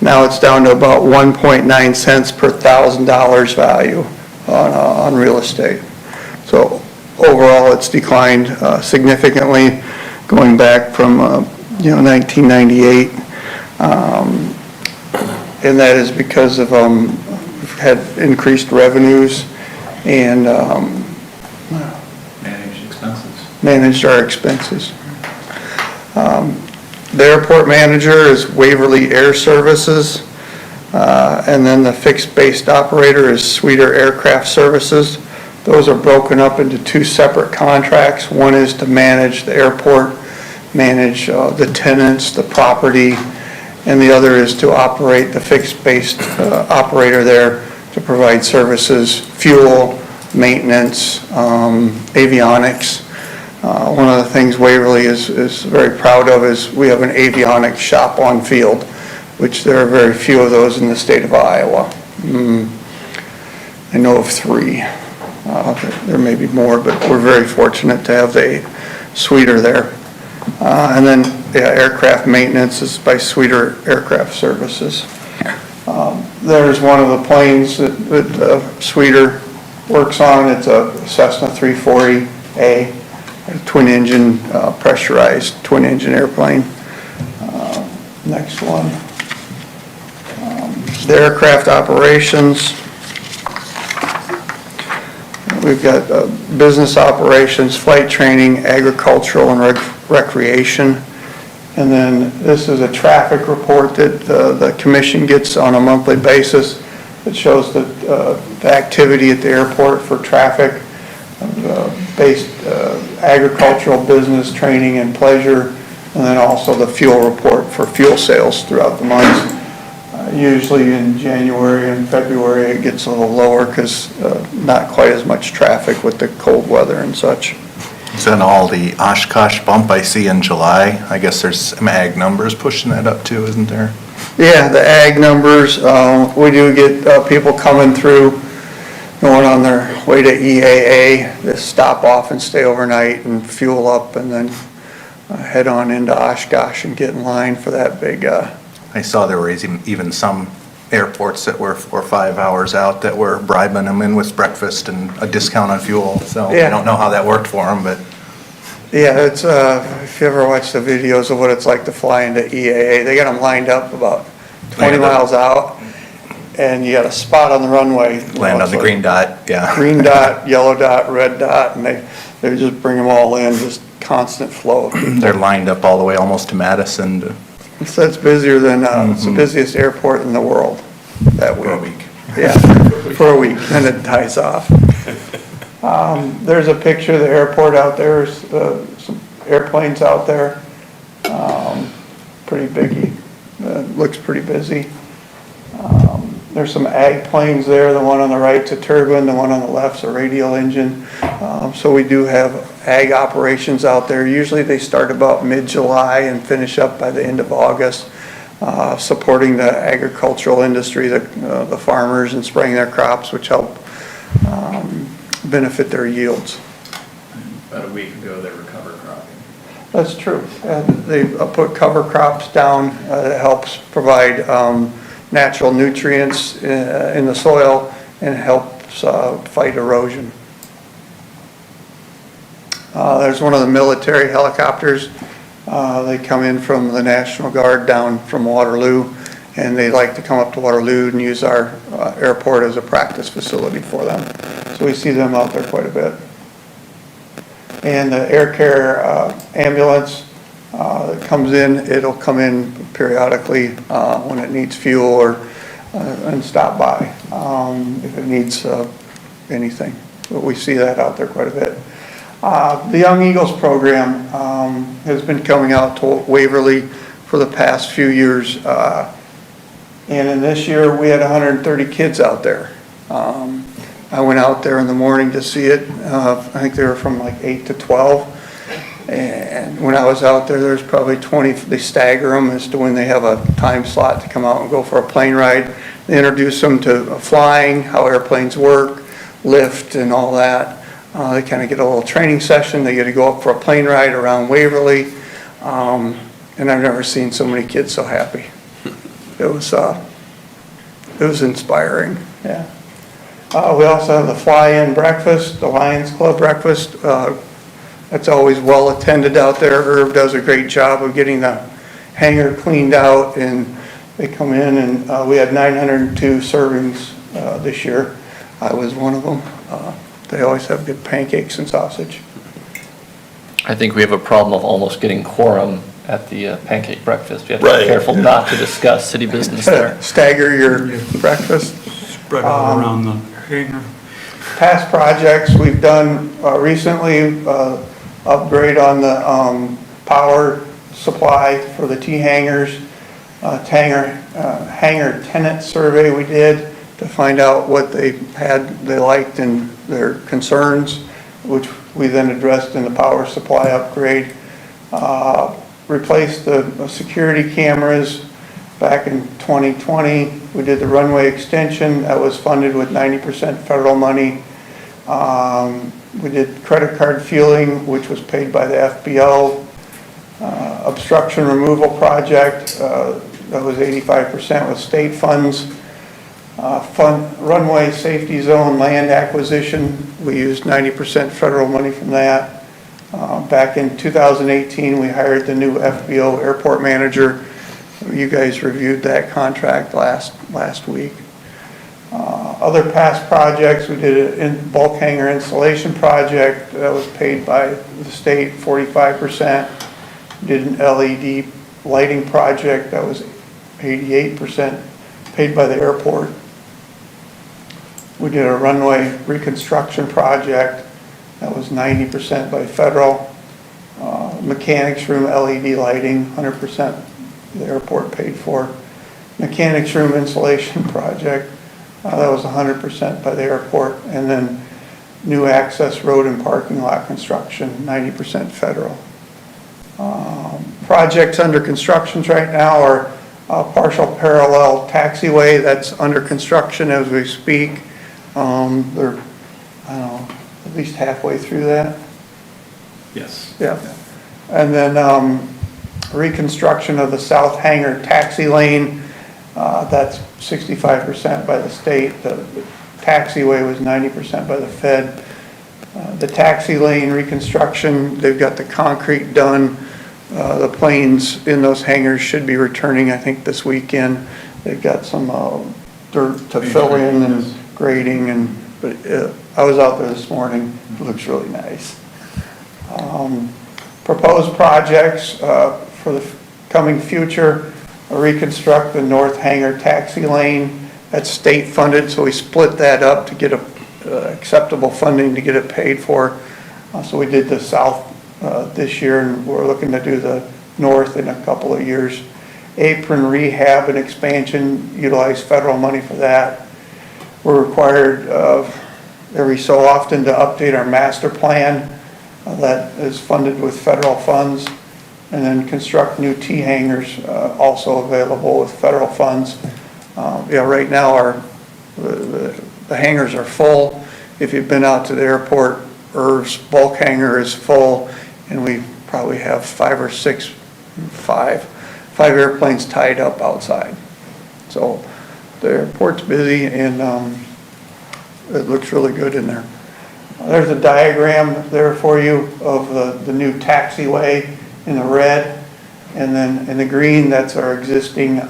Now it's down to about 1.9 cents per $1,000 value on real estate. So overall, it's declined significantly going back from 1998. And that is because of we've had increased revenues and managed our expenses. The airport manager is Waverly Air Services, and then the fixed-based operator is Schneider Aircraft Services. Those are broken up into two separate contracts. One is to manage the airport, manage the tenants, the property, and the other is to operate the fixed-based operator there to provide services, fuel, maintenance, avionics. One of the things Waverly is very proud of is we have an avionics shop on field, which there are very few of those in the state of Iowa. I know of 3. There may be more, but we're very fortunate to have the Schneider there. And then aircraft maintenance is by Schneider Aircraft Services. There's one of the planes that Schneider works on. It's a Cessna 340A, a twin-engine, pressurized twin-engine airplane. Next one. The aircraft operations. We've got business operations, flight training, agricultural, and recreation. And then this is a traffic report that the commission gets on a monthly basis that shows the activity at the airport for traffic, based agricultural, business, training, and pleasure, and then also the fuel report for fuel sales throughout the months. Usually in January and February it gets a little lower because not quite as much traffic with the cold weather and such. Is that all the Oshkosh bump I see in July? I guess there's some ag numbers pushing that up too, isn't there? Yeah, the ag numbers, we do get people coming through going on their way to EAA, they stop off and stay overnight and fuel up and then head on into Oshkosh and get in line for that big, I saw there were even some airports that were 4 or 5 hours out that were bribing them in with breakfast and a discount on fuel. So I Yeah. don't know how that worked for them, but yeah, it's, if you ever watch the videos of what it's like to fly into EAA, they got them lined up about 20 miles out, and you got a spot on the runway. land on the green dot, yeah. Green dot, yellow dot, red dot, and they just bring them all in, just constant flow of people. They're lined up all the way almost to Madison So it's busier than, it's the busiest airport in the world that week. for a week. Yeah, for a week, then it dies off. There's a picture of the airport out there, some airplanes out there. Pretty biggy, looks pretty busy. There's some ag planes there, the one on the right's a turbine, the one on the left's a radial engine. So we do have ag operations out there. Usually they start about mid-July and finish up by the end of August, supporting the agricultural industry, the farmers and spraying their crops, which help benefit their yields. About a week ago, they were cover cropping. That's true. They put cover crops down. It helps provide natural nutrients in the soil and helps fight erosion. There's one of the military helicopters. They come in from the National Guard down from Waterloo, and they like to come up to Waterloo and use our airport as a practice facility for them. So we see them out there quite a bit. And the air care ambulance that comes in, it'll come in periodically when it needs fuel or and stop by if it needs anything. But we see that out there quite a bit. The Young Eagles program has been coming out to Waverly for the past few years. And in this year, we had 130 kids out there. I went out there in the morning to see it. I think they were from like 8 to 12. And when I was out there, there's probably 20, they stagger them as to when they have a time slot to come out and go for a plane ride. They introduce them to flying, how airplanes work, lift and all that. They kind of get a little training session. They get to go up for a plane ride around Waverly. And I've never seen so many kids so happy. It was inspiring, yeah. We also have the fly-in breakfast, the Lions Club breakfast. That's always well attended out there. Herb does a great job of getting the hangar cleaned out, and they come in, and we had 902 servings this year. I was one of them. They always have good pancakes and sausage. I think we have a problem of almost getting quorum at the pancake breakfast. We have to Right. be careful not to discuss city business there. Stagger your breakfast. Spread all around the hangar. Past projects we've done recently, upgrade on the power supply for the T hangars, hangar tenant survey we did to find out what they liked and their concerns, which we then addressed in the power supply upgrade. Replaced the security cameras back in 2020. We did the runway extension. That was funded with 90% federal money. We did credit card fueling, which was paid by the FBO. Obstruction removal project, that was 85% with state funds. Runway safety zone land acquisition, we used 90% federal money from that. Back in 2018, we hired the new FBO airport manager. You guys reviewed that contract last week. Other past projects, we did a bulk hangar installation project that was paid by the state 45%. Did an LED lighting project that was 88% paid by the airport. We did a runway reconstruction project that was 90% by federal. Mechanics room LED lighting, 100% the airport paid for. Mechanics room installation project, that was 100% by the airport. And then new access road and parking lot construction, 90% federal. Projects under construction right now are partial parallel taxiway that's under construction as we speak. They're, I don't know, at least halfway through that. Yes. Yeah. And then reconstruction of the South Hangar taxi lane, that's 65% by the state. The taxiway was 90% by the Fed. The taxi lane reconstruction, they've got the concrete done. The planes in those hangars should be returning, I think, this weekend. They've got some dirt to fill in and grading, but I was out there this morning. It looks really nice. Proposed projects for the coming future, reconstruct the North Hangar taxi lane. That's state funded, so we split that up to get acceptable funding to get it paid for. So we did the south this year, and we're looking to do the north in a couple of years. Apron rehab and expansion, utilize federal money for that. We're required every so often to update our master plan that is funded with federal funds, and then construct new T-hangars also available with federal funds. Yeah, right now the hangars are full. If you've been out to the airport, Irv's bulk hangar is full, and we probably have five airplanes tied up outside. So the airport's busy, and it looks really good in there. There's a diagram there for you of the new taxiway in the red, and then in the green, that's our existing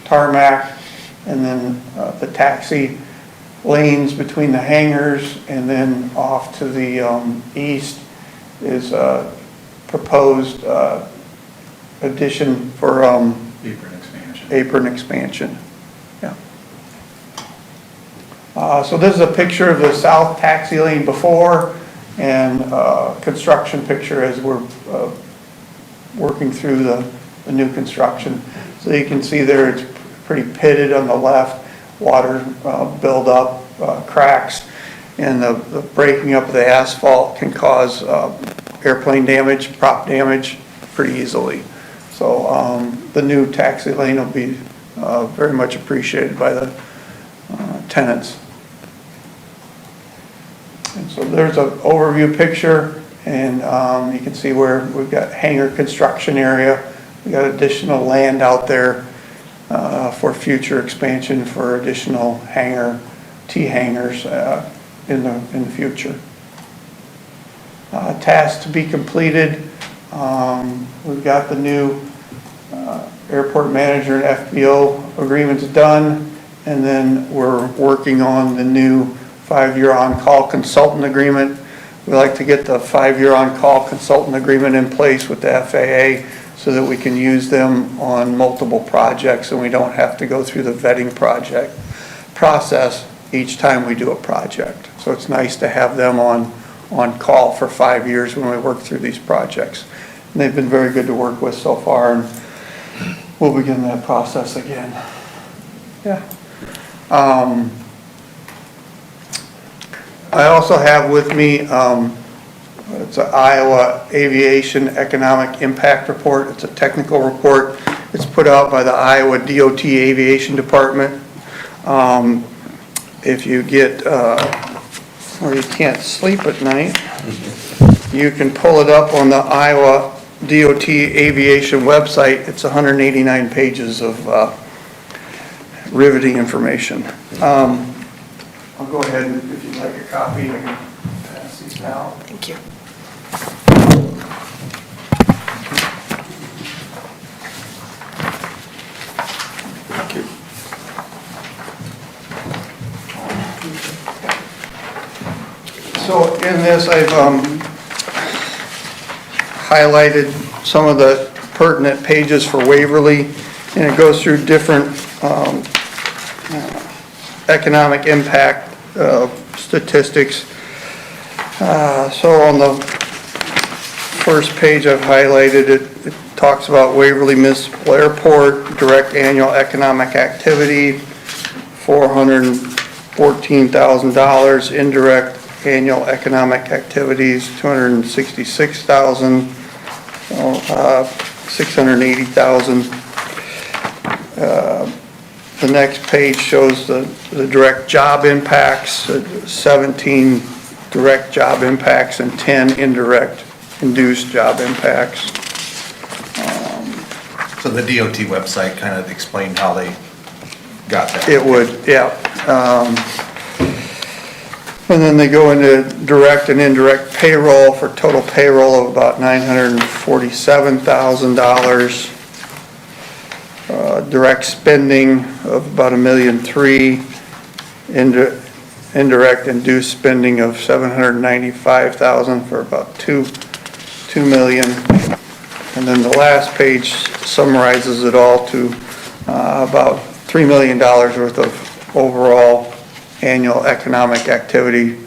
tarmac, and then the taxi lanes between the hangars, and then off to the east is a proposed addition for apron expansion. Yeah. So this is a picture of the south taxi lane before, and construction picture as we're working through the new construction. So you can see there it's pretty pitted on the left, water build up, cracks, and the breaking up of the asphalt can cause airplane damage, prop damage pretty easily. So the new taxi lane will be very much appreciated by the tenants. And so there's an overview picture, and you can see where we've got hangar construction area. We got additional land out there for future expansion for additional T-hangars in the future. Tasks to be completed. We've got the new airport manager and FBO agreements done, and then we're working on the new 5-year on-call consultant agreement. We like to get the 5-year on-call consultant agreement in place with the FAA so that we can use them on multiple projects, and we don't have to go through the vetting process each time we do a project. So it's nice to have them on call for 5 years when we work through these projects. And they've been very good to work with so far, and we'll begin that process again. Yeah. I also have with me, it's an Iowa Aviation Economic Impact Report. It's a technical report. It's put out by the Iowa DOT Aviation Department. If you get, or you can't sleep at night, you can pull it up on the Iowa DOT Aviation website. It's 189 pages of riveting information. I'll go ahead and if you'd like a copy, I can pass these out. Thank you. Thank you. So in this, I've highlighted some of the pertinent pages for Waverly, and it goes through different economic impact statistics. So on the first page I've highlighted it talks about Waverly Municipal Airport, direct annual economic activity, $414,000, indirect annual economic activities, $266,000, 680,000. The next page shows the direct job impacts, 17 direct job impacts and 10 indirect induced job impacts. So the DOT website kind of explained how they got that. It would, yeah. And then they go into direct and indirect payroll for total payroll of about $947,000. Direct spending of about $1,300,000. Indirect induced spending of $795,000 for about $2 million. And then the last page summarizes it all to about $3 million worth of overall annual economic activity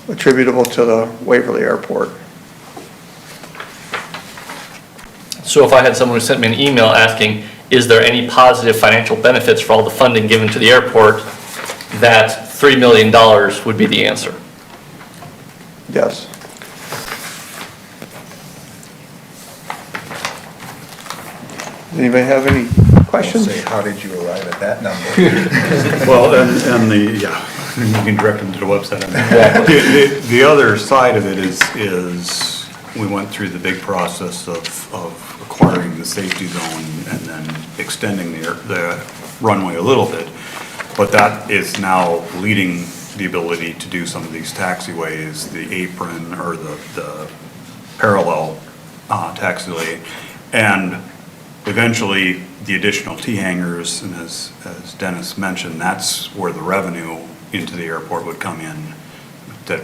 attributable to the Waverly Airport. So if I had someone who sent me an email asking, is there any positive financial benefits for all the funding given to the airport, that $3 million would be the answer. Yes. Does anybody have any questions? Say, how did you arrive at that number? Well, and you can direct them to the website. The other side of it is we went through the big process of acquiring the safety zone and then extending the runway a little bit. But that is now leading the ability to do some of these taxiways, the apron or the parallel taxiway, and eventually the additional T-hangers, and as Dennis mentioned, that's where the revenue into the airport would come in that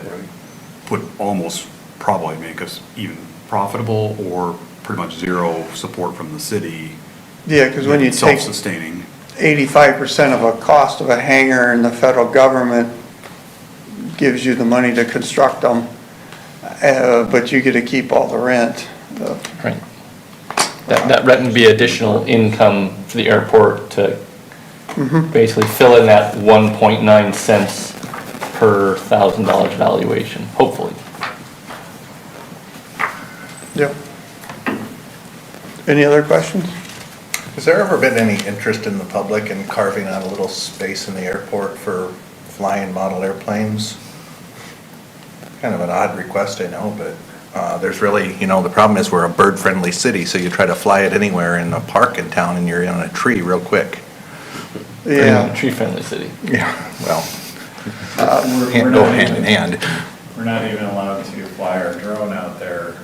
would almost probably make us even profitable or pretty much zero support from the city. Yeah, because when you take self-sustaining. 85% of a cost of a hangar and the federal government gives you the money to construct them, but you get to keep all the rent. Right. That rent would be additional income for the airport to basically fill in that 1.9 cents per $1,000 valuation, hopefully. Yep. Any other questions? Has there ever been any interest in the public in carving out a little space in the airport for flying model airplanes? Kind of an odd request, I know, but there's really, the problem is we're a bird-friendly city, so you try to fly it anywhere in a park in town and you're on a tree real quick. Yeah. A tree-friendly city. Yeah, well, We're can't not go hand in even- hand. We're not even allowed to fly our drone out there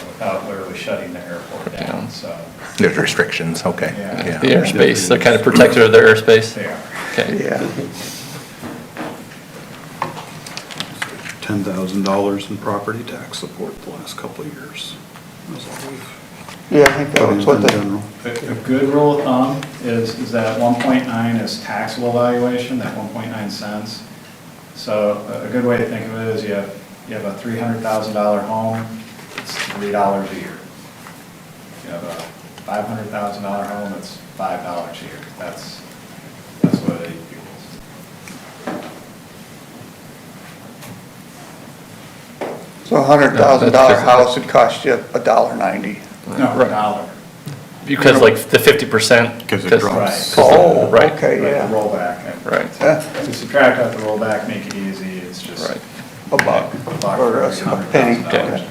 without literally shutting the airport down, so. There's restrictions, okay. Yeah. The airspace, they're kind of protective of their airspace. They are. Okay. Yeah. $10,000 in property tax support the last couple of years. That's all we've Yeah, I think that was what in the, general. A good rule of thumb is that 1.9 is taxable valuation, that 1.9 cents. So a good way to think of it is you have a $300,000 home, it's $3 a year. You have a $500,000 home, it's $5 a year. That's what it equals. so $100,000 house would cost you $1.90. No, a dollar. Because like the 50%. Because it drops. Oh, Right. okay, Like yeah. the rollback. Right. To subtract out the rollback, make it easy, it's just. Right. A buck A buck or for a every penny. $100,000.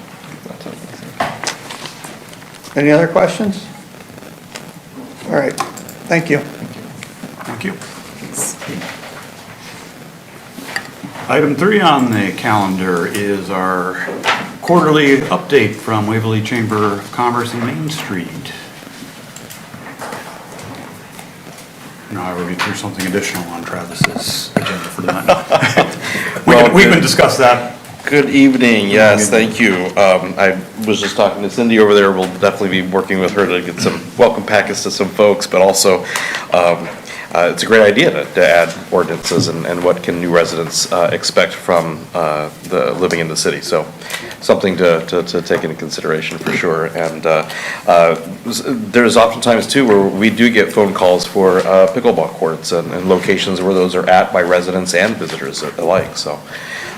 Okay. Any other questions? All right, thank you. Thank you. Item 3 on the calendar is our quarterly update from Waverly Chamber of Commerce and Main Street. Now I will get through something additional on Travis's agenda for tonight. We can discuss that. Good evening, yes, thank you. I was just talking to Cindy over there, we'll definitely be working with her to get some welcome packets to some folks, but also, it's a great idea to add ordinances and what can new residents expect from the living in the city. So something to take into consideration for sure. And there's oftentimes too where we do get phone calls for pickleball courts and locations where those are at by residents and visitors alike. So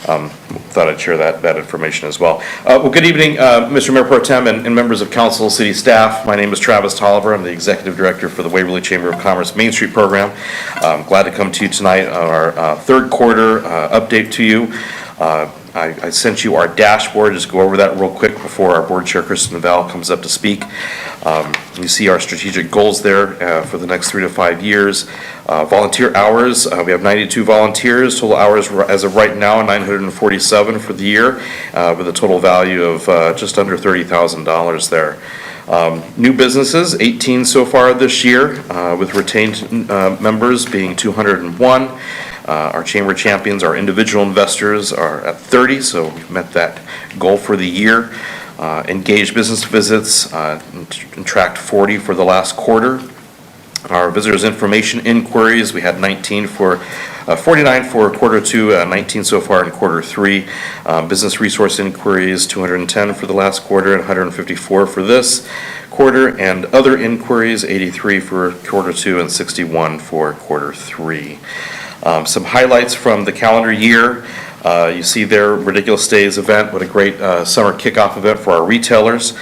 thought I'd share that information as well. Well, good evening, Mr. Mayor Pro Tem and members of council, city staff. My name is Travis Tolliver. I'm the Executive Director for the Waverly Chamber of Commerce Main Street Program. I'm glad to come to you tonight on our third quarter update to you. I sent you our dashboard, just go over that real quick before our board chair, Kristen Val, comes up to speak. You see our strategic goals there for the next 3 to 5 years. Volunteer hours, we have 92 volunteers, total hours as of right now, 947 for the year, with a total value of just under $30,000 there. New businesses, 18 so far this year, with retained members being 201. Our chamber champions, our individual investors are at 30, so we've met that goal for the year. Engaged business visits, tracked 40 for the last quarter. Our visitors information inquiries, we had 49 for quarter 2, 19 so far in quarter 3. Business resource inquiries, 210 for the last quarter and 154 for this quarter, and other inquiries, 83 for quarter 2 and 61 for quarter 3. Some highlights from the calendar year. You see there, Ridiculous Days event, what a great summer kickoff event for our retailers.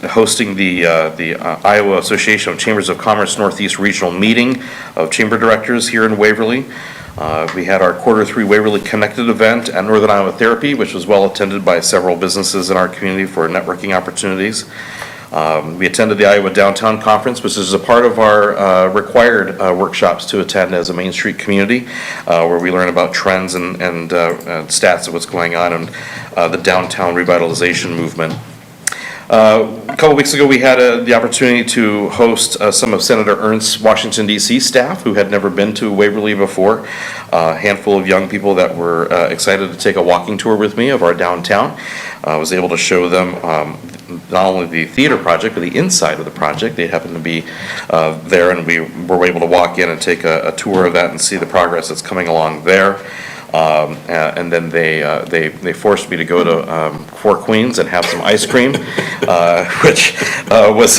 Hosting the Iowa Association of Chambers of Commerce Northeast Regional Meeting of Chamber Directors here in Waverly. We had our quarter 3 Waverly Connected event at Northern Iowa Therapy, which was well attended by several businesses in our community for networking opportunities. We attended the Iowa Downtown Conference, which is a part of our required workshops to attend as a Main Street community, where we learn about trends and stats of what's going on in the downtown revitalization movement. A couple weeks ago, we had the opportunity to host some of Senator Ernst's Washington, D.C. staff who had never been to Waverly before. A handful of young people that were excited to take a walking tour with me of our downtown. I was able to show them not only the theater project, but the inside of the project. They happened to be there, and we were able to walk in and take a tour of that and see the progress that's coming along there. And then they forced me to go to Four Queens and have some ice cream, which was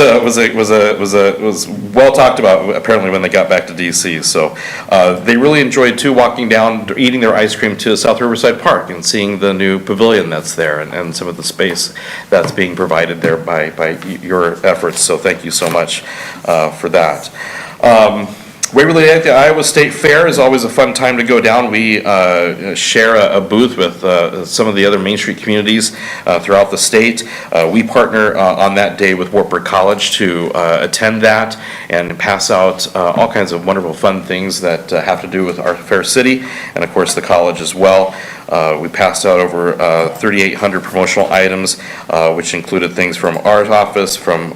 well talked about apparently when they got back to DC. So they really enjoyed too, walking down, eating their ice cream to South Riverside Park and seeing the new pavilion that's there and some of the space that's being provided there by your efforts. So thank you so much for that. Waverly at the Iowa State Fair is always a fun time to go down. We share a booth with some of the other Main Street communities throughout the state. We partner on that day with Wartburg College to attend that and pass out all kinds of wonderful fun things that have to do with our fair city, and of course the college as well. We passed out over 3,800 promotional items, which included things from our office, from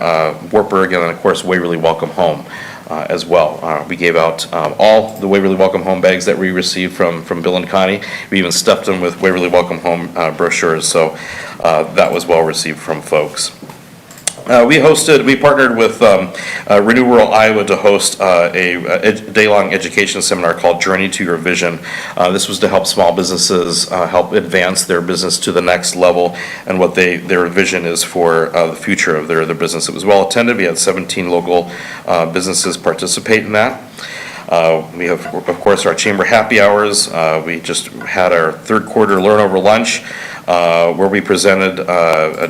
Wartburg, and then of course Waverly Welcome Home. As well. We gave out all the Waverly Welcome Home bags that we received from Bill and Connie. We even stuffed them with Waverly Welcome Home brochures, so that was well received from folks. We partnered with Renew Rural Iowa to host a day-long education seminar called Journey to Your Vision. This was to help small businesses help advance their business to the next level and what their vision is for the future of their business. It was well attended. We had 17 local businesses participate in that. We have, of course, our chamber happy hours. We just had our third quarter learn over lunch, where we presented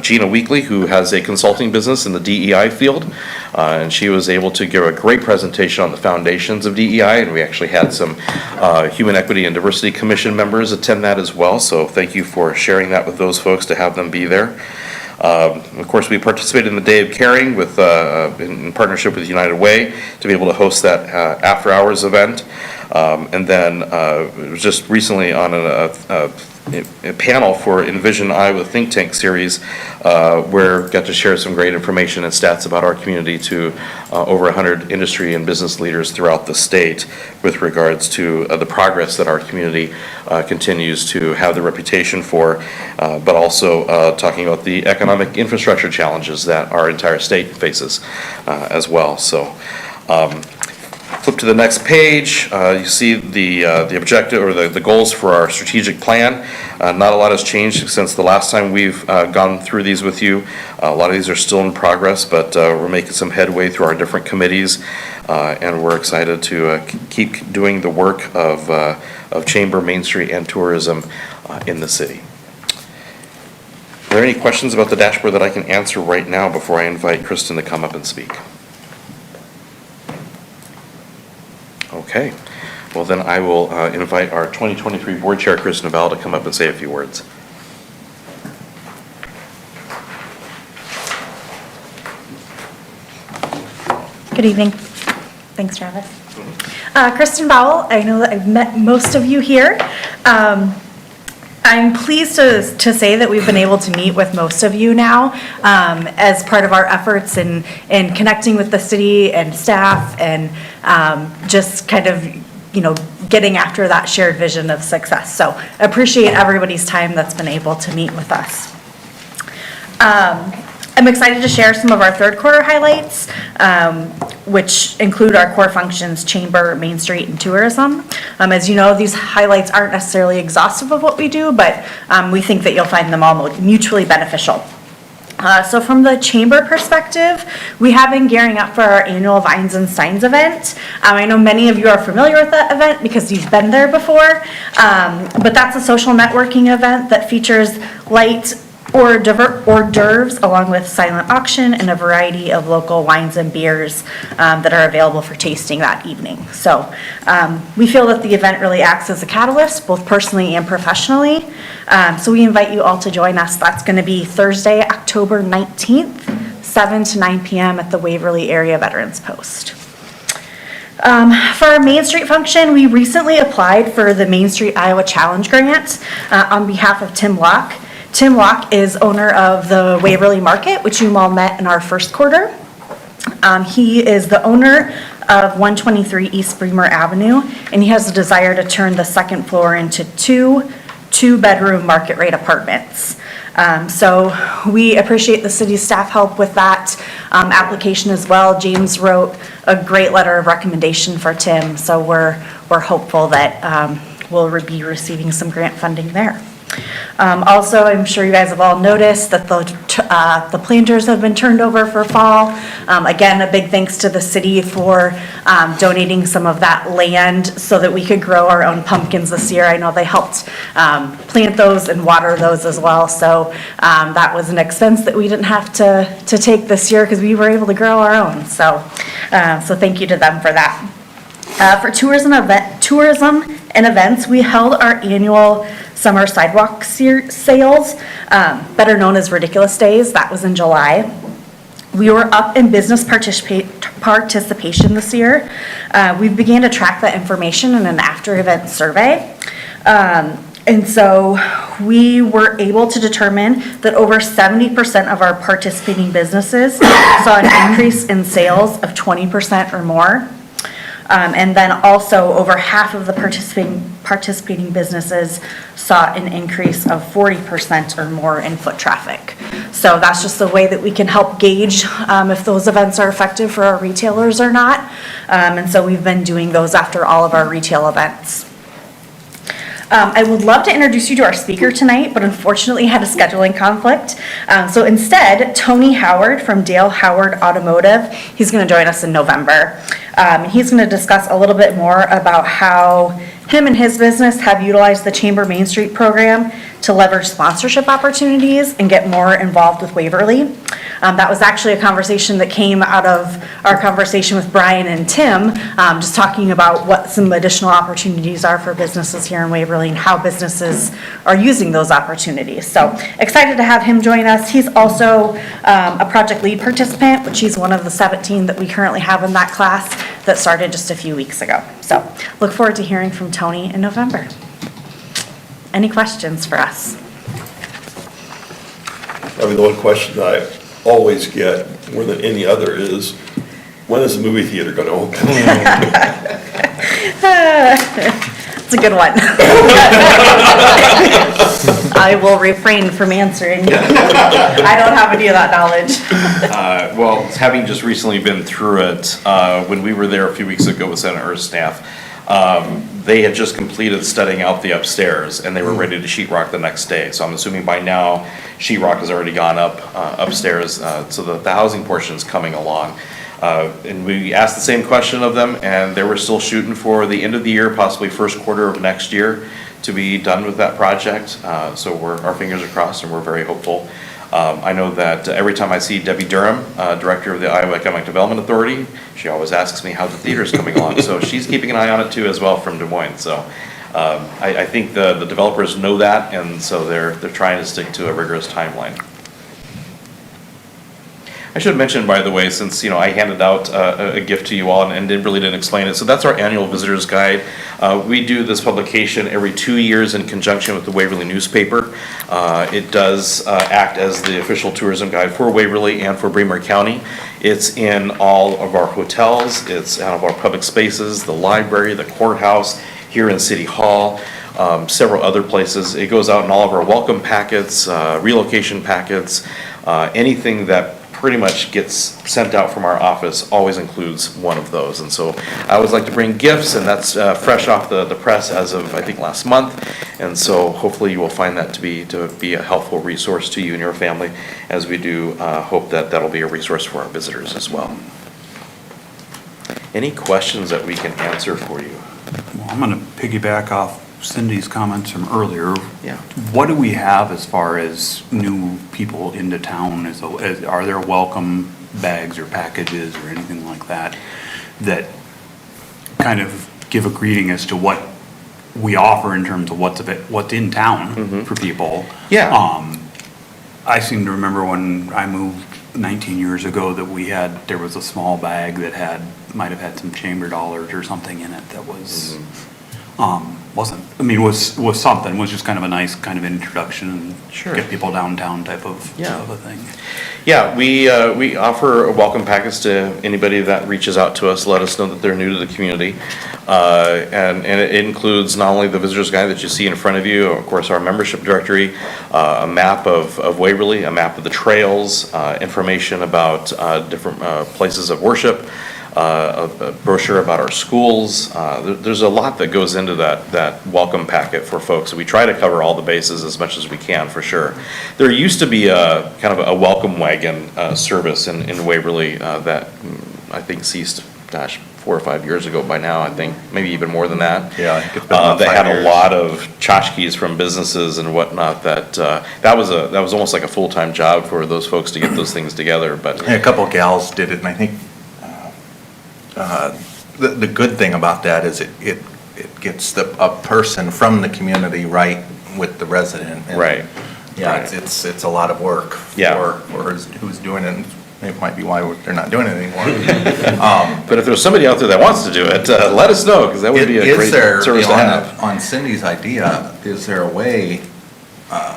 Gina Weekly, who has a consulting business in the DEI field, and she was able to give a great presentation on the foundations of DEI, and we actually had some Human Equity and Diversity Commission members attend that as well, so thank you for sharing that with those folks to have them be there. Of course, we participated in the Day of Caring with, in partnership with United Way to be able to host that after hours event. And then it was just recently on a panel for Envision Iowa Think Tank series, where we got to share some great information and stats about our community to over 100 industry and business leaders throughout the state with regards to the progress that our community continues to have the reputation for, but also talking about the economic infrastructure challenges that our entire state faces as well. So Flip to the next page, you see the objective or the goals for our strategic plan. Not a lot has changed since the last time we've gone through these with you. A lot of these are still in progress, but we're making some headway through our different committees, and we're excited to keep doing the work of Chamber, Main Street, and tourism in the city. Are there any questions about the dashboard that I can answer right now before I invite Kristen to come up and speak? Okay, well then I will invite our 2023 Board Chair, Kristen Val, to come up and say a few words. Good evening. Thanks, Travis. Kristen Bowell, I know that I've met most of you here. I'm pleased to say that we've been able to meet with most of you now as part of our efforts in connecting with the city and staff and just kind of, getting after that shared vision of success. So appreciate everybody's time that's been able to meet with us. I'm excited to share some of our third quarter highlights, which include our core functions, Chamber, Main Street, and tourism. As you know, these highlights aren't necessarily exhaustive of what we do, but we think that you'll find them all mutually beneficial. So from the Chamber perspective, we have been gearing up for our annual Vines and Signs event. I know many of you are familiar with that event because you've been there before, but that's a social networking event that features light hors d'oeuvres along with silent auction and a variety of local wines and beers that are available for tasting that evening. So we feel that the event really acts as a catalyst, both personally and professionally. So we invite you all to join us. That's going to be Thursday, October 19th, 7 to 9 p.m. at the Waverly Area Veterans Post. For our Main Street function, we recently applied for the Main Street Iowa Challenge Grant on behalf of Tim Locke. Tim Locke is owner of the Waverly Market, which you all met in our first quarter. He is the owner of 123 East Bremer Avenue, and he has a desire to turn the second floor into two-bedroom market rate apartments. So we appreciate the city staff help with that application as well. James wrote a great letter of recommendation for Tim, so we're hopeful that we'll be receiving some grant funding there. Also, I'm sure you guys have all noticed that the planters have been turned over for fall. Again, a big thanks to the city for donating some of that land so that we could grow our own pumpkins this year. I know they helped plant those and water those as well. So that was an expense that we didn't have to take this year because we were able to grow our own. So thank you to them for that. For tourism and events, we held our annual summer sidewalk sales, better known as Ridiculous Days. That was in July. We were up in business participation this year. We began to track that information in an after-event survey. And so we were able to determine that over 70% of our participating businesses saw an increase in sales of 20% or more. And then also over half of the participating businesses saw an increase of 40% or more in foot traffic. So that's just the way that we can help gauge if those events are effective for our retailers or not. And so we've been doing those after all of our retail events. I would love to introduce you to our speaker tonight, but unfortunately had a scheduling conflict. So instead, Tony Howard from Dale Howard Automotive, he's going to join us in November. He's going to discuss a little bit more about how him and his business have utilized the Chamber Main Street program to leverage sponsorship opportunities and get more involved with Waverly. That was actually a conversation that came out of our conversation with Brian and Tim, just talking about what some additional opportunities are for businesses here in Waverly and how businesses are using those opportunities. So excited to have him join us. He's also a project lead participant, which he's one of the 17 that we currently have in that class that started just a few weeks ago. So look forward to hearing from Tony in November. Any questions for us? I mean, the one question I always get more than any other is, when is the movie theater going to open? It's a good one. I will refrain from answering. I don't have any of that knowledge. Well, having just recently been through it, when we were there a few weeks ago with Senator's staff, they had just completed studying out the upstairs, and they were ready to sheetrock the next day. So I'm assuming by now, sheetrock has already gone up upstairs, so the housing portion is coming along. And we asked the same question of them, and they were still shooting for the end of the year, possibly first quarter of next year, to be done with that project. So our fingers are crossed, and we're very hopeful. I know that every time I see Debbie Durham, Director of the Iowa Economic Development Authority, she always asks me how the theater's coming along. So she's keeping an eye on it too as well from Des Moines. So I think the developers know that, and so they're trying to stick to a rigorous timeline. I should mention, by the way, since I handed out a gift to you all and really didn't explain it, so that's our annual visitor's guide. We do this publication every 2 years in conjunction with the Waverly newspaper. It does act as the official tourism guide for Waverly and for Bremer County. It's in all of our hotels, it's out of our public spaces, the library, the courthouse, here in City Hall, several other places. It goes out in all of our welcome packets, relocation packets, anything that pretty much gets sent out from our office always includes one of those. And so I always like to bring gifts, and that's fresh off the press as of, I think, last month. And so hopefully you will find that to be a helpful resource to you and your family, as we do hope that that'll be a resource for our visitors as well. Any questions that we can answer for you? Well, I'm going to piggyback off Cindy's comments from earlier. Yeah. What do we have as far as new people into town? Are there welcome bags or packages or anything like that that kind of give a greeting as to what we offer in terms of what's in town for people? Yeah. I seem to remember when I moved 19 years ago that there was a small bag that might have had some chamber dollars or something in it that was was something, was just kind of a nice kind of introduction and Sure. get people downtown type of a thing. Yeah, we offer welcome packets to anybody that reaches out to us, let us know that they're new to the community. And it includes not only the visitor's guide that you see in front of you, of course, our membership directory, a map of Waverly, a map of the trails, information about different places of worship, a brochure about our schools. There's a lot that goes into that welcome packet for folks. We try to cover all the bases as much as we can, for sure. There used to be a kind of a welcome wagon service in Waverly that I think ceased, 4 or 5 years ago by now, I think, maybe even more than that. Yeah, I think it's been about They 5 had years. a lot of tchotchkes from businesses and whatnot that was almost like a full-time job for those folks to get those things together, but. Yeah, a couple of gals did it, and I think the good thing about that is it gets a person from the community right with the resident. And, Right. Yeah, Right. it's a lot of work Yeah. for who's doing it. It might be why they're not doing it anymore. But if there's somebody out there that wants to do it, let us know, because that would be a great service to have. On Cindy's idea, is there a way,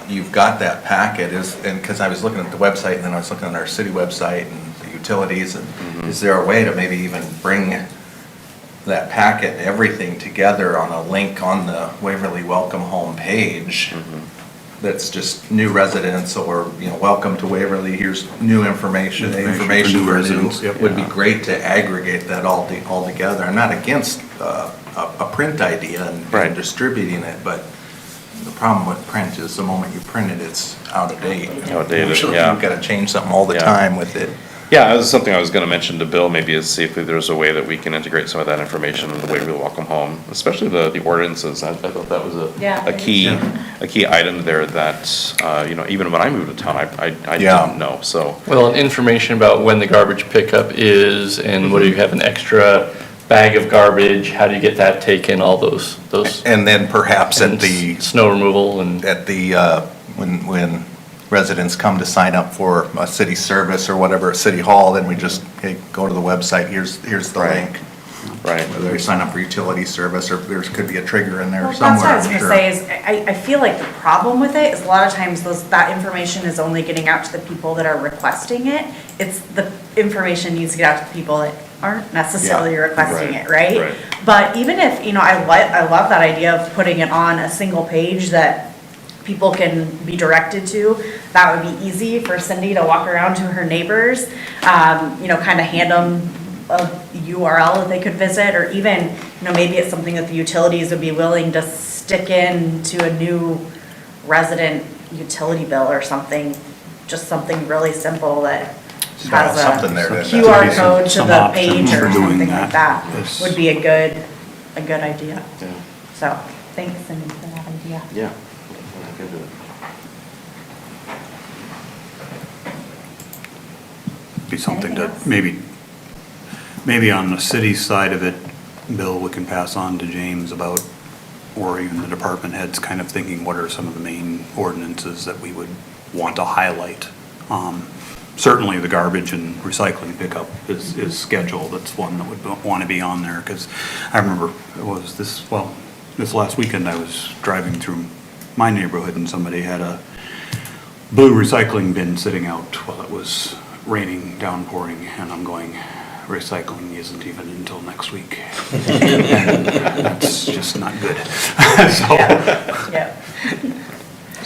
you've got that packet, because I was looking at the website, and then I was looking at our city website and the utilities, and is there a way to maybe even bring that packet, everything together on a link on the Waverly Welcome Home page? That's just new residents, or, welcome to Waverly, here's new information Information for new residents, yep. Would be great to aggregate that all together. I'm not against a print idea and distributing it, but the problem with print is the moment you print it, it's out of date. Outdated, Usually yeah. You've got to change something all the Yeah. time with it. Yeah, that was something I was going to mention to Bill, maybe, is see if there's a way that we can integrate some of that information in the way we welcome home, especially the ordinances. I thought that was a key item there that, even when I moved to town, I didn't know, so. Well, and information about when the garbage pickup is, and whether you have an extra bag of garbage, how do you get that taken, all those. And then perhaps and at the, snow removal and. when residents come to sign up for a city service or whatever at City Hall, then we just, hey, go to the website, here's the link. Right. Whether they sign up for utility service, or there could be a trigger in there Well, somewhere. that's what I was I'm gonna sure. say, is I feel like the problem with it is a lot of times that information is only getting out to the people that are requesting it. It's the information needs to get out to the people that aren't necessarily requesting it, right? Right. But even if, I love that idea of putting it on a single page that people can be directed to, that would be easy for Cindy to walk around to her neighbors, kind of hand them a URL that they could visit, or even, maybe it's something that the utilities would be willing to stick in to a new resident utility bill or something, just something really simple that has a Something there to- QR code to Some the options page for or doing something like that. that, Yes. would be a good idea. Yeah. So, thanks, Cindy, for that idea. Yeah. I can do it. Be something to, Anything maybe on the city side of it, Bill, we can pass on to James about, or even the department heads kind of thinking, what are some of the main ordinances that we would want to highlight? Certainly the garbage and recycling pickup is scheduled. That's one that would want to be on there, because I remember this last weekend I was driving through my neighborhood and somebody had a blue recycling bin sitting out while it was raining, downpouring, and I'm going, recycling isn't even until next week. And that's just not good. So, Yeah.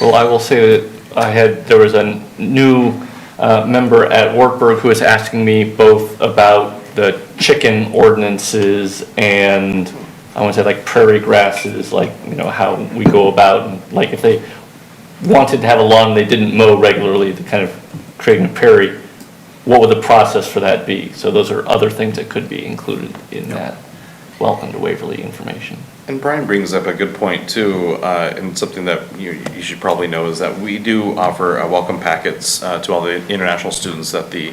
Well, I will say that there was a new member at Wartburg who was asking me both about the chicken ordinances and I want to say like prairie grasses, like, how we go about, like if they wanted to have a lawn they didn't mow regularly, to kind of creating a prairie, what would the process for that be? So those are other things that could be included in that Welcome to Waverly information. And Brian brings up a good point too, and something that you should probably know is that we do offer welcome packets to all the international students that the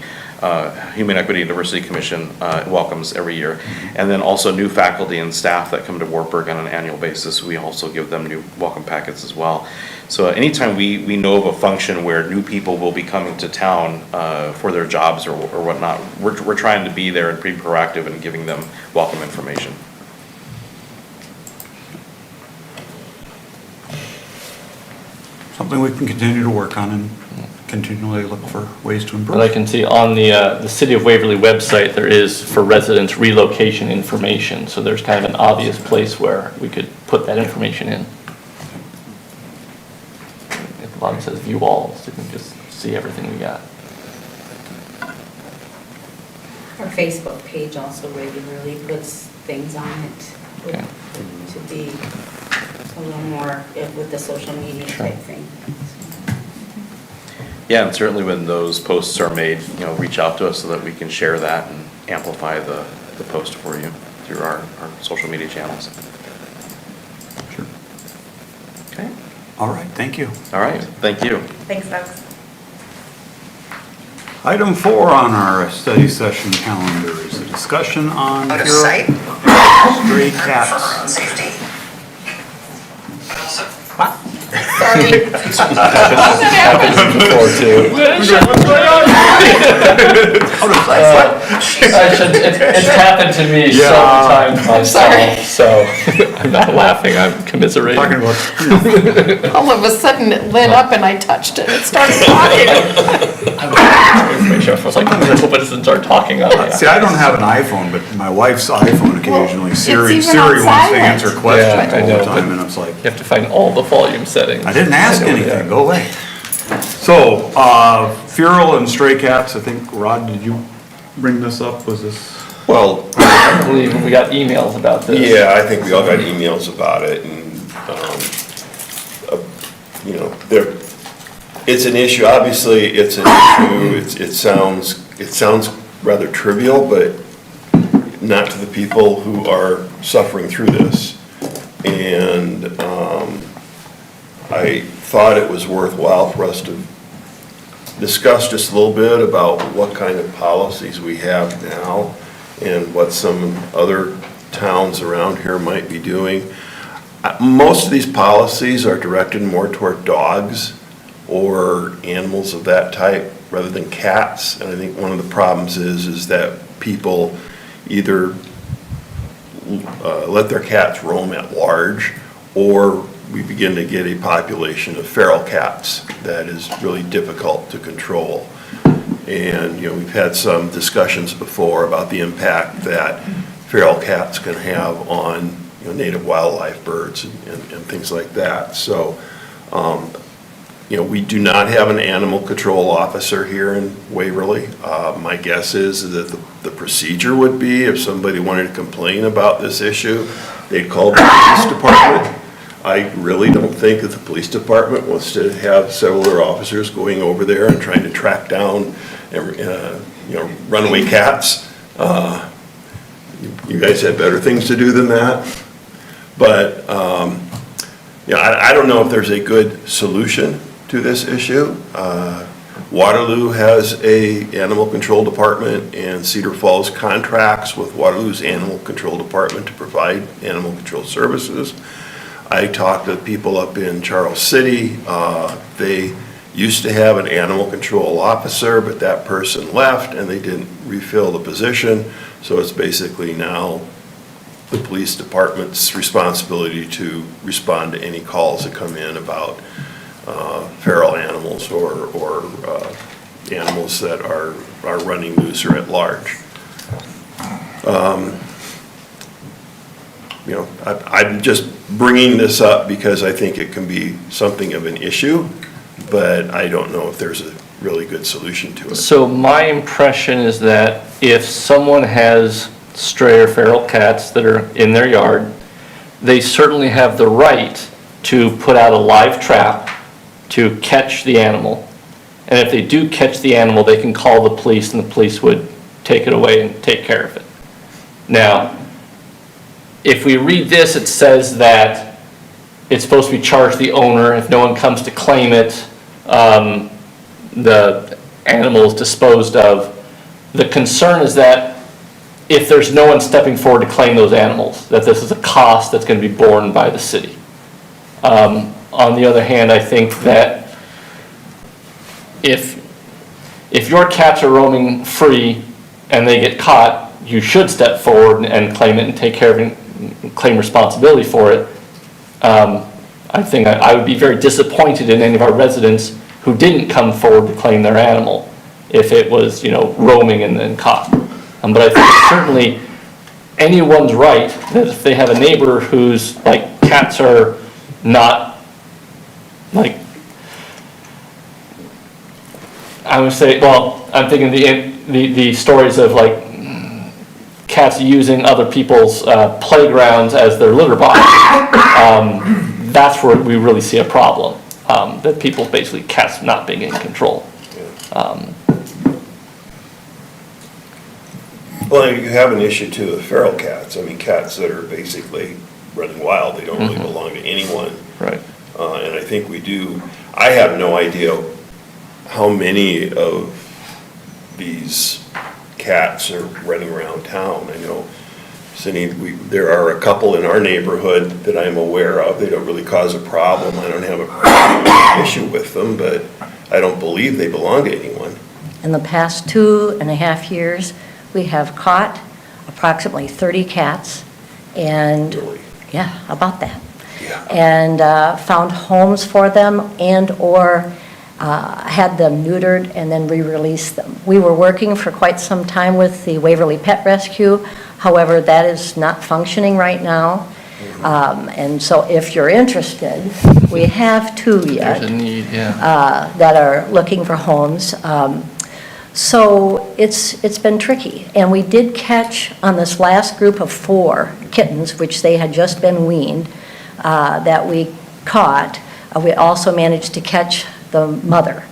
Human Equity and Diversity Commission welcomes every year. And then also new faculty and staff that come to Wartburg on an annual basis, we also give them new welcome packets as well. So anytime we know of a function where new people will be coming to town for their jobs or whatnot, we're trying to be there and be proactive in giving them welcome information. something we can continue to work on and continually look for ways to improve. But I can see on the City of Waverly website, there is for residents relocation information. So there's kind of an obvious place where we could put that information in. At the bottom says view all, so you can just see everything we got. Our Facebook page also regularly puts things on it Okay. to be a little more with the social media type thing. Yeah, and certainly when those posts are made, reach out to us so that we can share that and amplify the post for you through our social media channels. Sure. Okay. All right, thank you. All right, thank you. Thanks, folks. Item 4 on our study session calendar is a discussion on Out of feral sight. stray cats. Safety. Sorry. Happens before too. It's happened to me several times myself, so I'm not laughing, I'm commiserating. Talking about, All of a sudden it lit up and I touched it, it started talking. I was like, I hope it doesn't start talking on me. see, I don't have an iPhone, but my wife's iPhone occasionally, it's Siri even on wants to silent. answer questions Yeah, I all know, the time, but- and it's like, You have to find all the volume settings. I didn't ask I know, anything, yeah. go away. So, feral and stray cats, I think, Rod, did you bring this up? Was this? Well, I believe we got emails about this. yeah, I think we all got emails about it, and, it's an issue, obviously, it's an issue, it sounds rather trivial, but not to the people who are suffering through this. And, I thought it was worthwhile for us to discuss just a little bit about what kind of policies we have now and what some other towns around here might be doing. Most of these policies are directed more toward dogs or animals of that type rather than cats. And I think one of the problems is that people either let their cats roam at large, or we begin to get a population of feral cats that is really difficult to control. And, we've had some discussions before about the impact that feral cats can have on, native wildlife, birds and things like that. So We do not have an animal control officer here in Waverly. My guess is that the procedure would be, if somebody wanted to complain about this issue, they'd call the police department. I really don't think that the police department wants to have several of their officers going over there and trying to track down, runaway cats. You guys have better things to do than that. But, I don't know if there's a good solution to this issue. Waterloo has a animal control department, and Cedar Falls contracts with Waterloo's animal control department to provide animal control services. I talked to people up in Charles City. They used to have an animal control officer, but that person left and they didn't refill the position. So it's basically now the police department's responsibility to respond to any calls that come in about feral animals or animals that are running loose or at large. I'm just bringing this up because I think it can be something of an issue, but I don't know if there's a really good solution to it. So my impression is that if someone has stray or feral cats that are in their yard, they certainly have the right to put out a live trap to catch the animal. And if they do catch the animal, they can call the police and the police would take it away and take care of it. Now, if we read this, it says that it's supposed to be charged the owner. If no one comes to claim it, the animal is disposed of. The concern is that if there's no one stepping forward to claim those animals, that this is a cost that's going to be borne by the city. On the other hand, I think that if your cats are roaming free and they get caught, you should step forward and claim it and take care of it, and claim responsibility for it. I think I would be very disappointed in any of our residents who didn't come forward to claim their animal if it was, roaming and then caught. But I think certainly anyone's right that if they have a neighbor whose cats are not I would say, well, I'm thinking the stories of cats using other people's playgrounds as their litter box. That's where we really see a problem. That people basically cats not being in control. Well, you have an issue too with feral cats. I mean, cats that are basically running wild, they don't really belong to anyone. Right. And I think we do. I have no idea how many of these cats are running around town. I know, Cindy, there are a couple in our neighborhood that I'm aware of. They don't really cause a problem. I don't have an issue with them, but I don't believe they belong to anyone. In the past 2.5 years, we have caught approximately 30 cats and, Really? yeah, about that. Yeah. And found homes for them and/or had them neutered and then re-released them. We were working for quite some time with the Waverly Pet Rescue. However, that is not functioning right now. And so if you're interested, we have 2 yet. There's a need, yeah. That are looking for homes. So it's been tricky. And we did catch on this last group of 4 kittens, which they had just been weaned, that we caught. We also managed to catch the mother.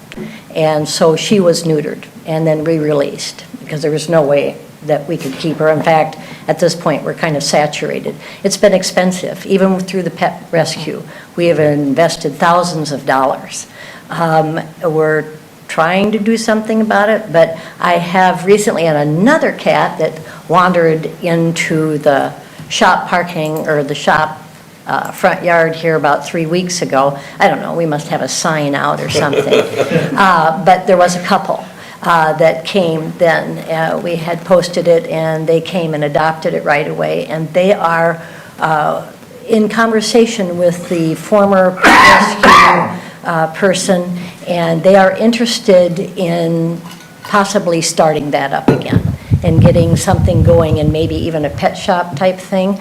And so she was neutered and then re-released because there was no way that we could keep her. In fact, at this point, we're kind of saturated. It's been expensive, even through the pet rescue. We have invested thousands of dollars. We're trying to do something about it, but I have recently had another cat that wandered into the shop parking or the shop front yard here about 3 weeks ago. I don't know, we must have a sign out or something. But there was a couple that came then. We had posted it and they came and adopted it right away. And they are in conversation with the former rescue person, and they are interested in possibly starting that up again and getting something going and maybe even a pet shop type thing.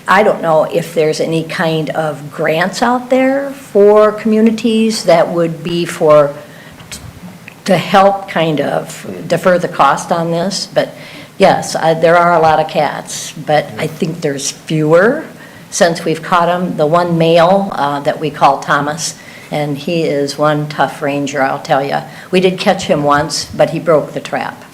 I don't know if there's any kind of grants out there for communities that would be to help kind of defer the cost on this, but yes, there are a lot of cats, but I think there's fewer since we've caught them. The one male that we call Thomas, and he is one tough ranger, I'll tell you. We did catch him once, but he broke the trap.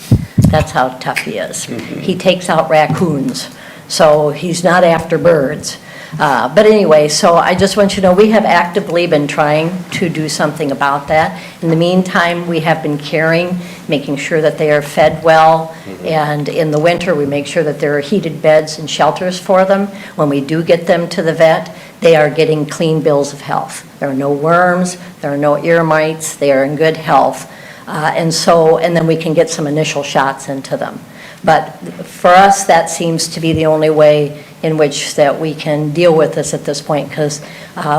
That's how tough he is. He takes out raccoons, so he's not after birds. But anyway, so I just want you to know, we have actively been trying to do something about that. In the meantime, we have been caring, making sure that they are fed well, and in the winter, we make sure that there are heated beds and shelters for them. When we do get them to the vet, they are getting clean bills of health. There are no worms, there are no ear mites, they are in good health. And then we can get some initial shots into them. But for us, that seems to be the only way in which that we can deal with this at this point, because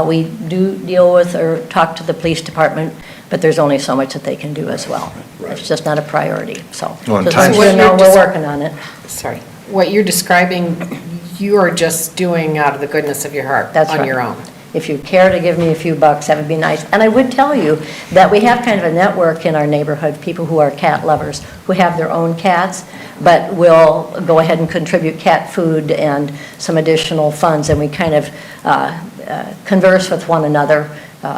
we do deal with or talk to the police department, but there's only so much that they can do as well. It's just not a priority, so. Well, in Just times- so you know, we're working on it. Sorry. What you're describing, you are just doing out of the goodness of your heart That's on right. your own. If you care to give me a few bucks, that would be nice. And I would tell you that we have kind of a network in our neighborhood, people who are cat lovers, who have their own cats, but will go ahead and contribute cat food and some additional funds, and we kind of converse with one another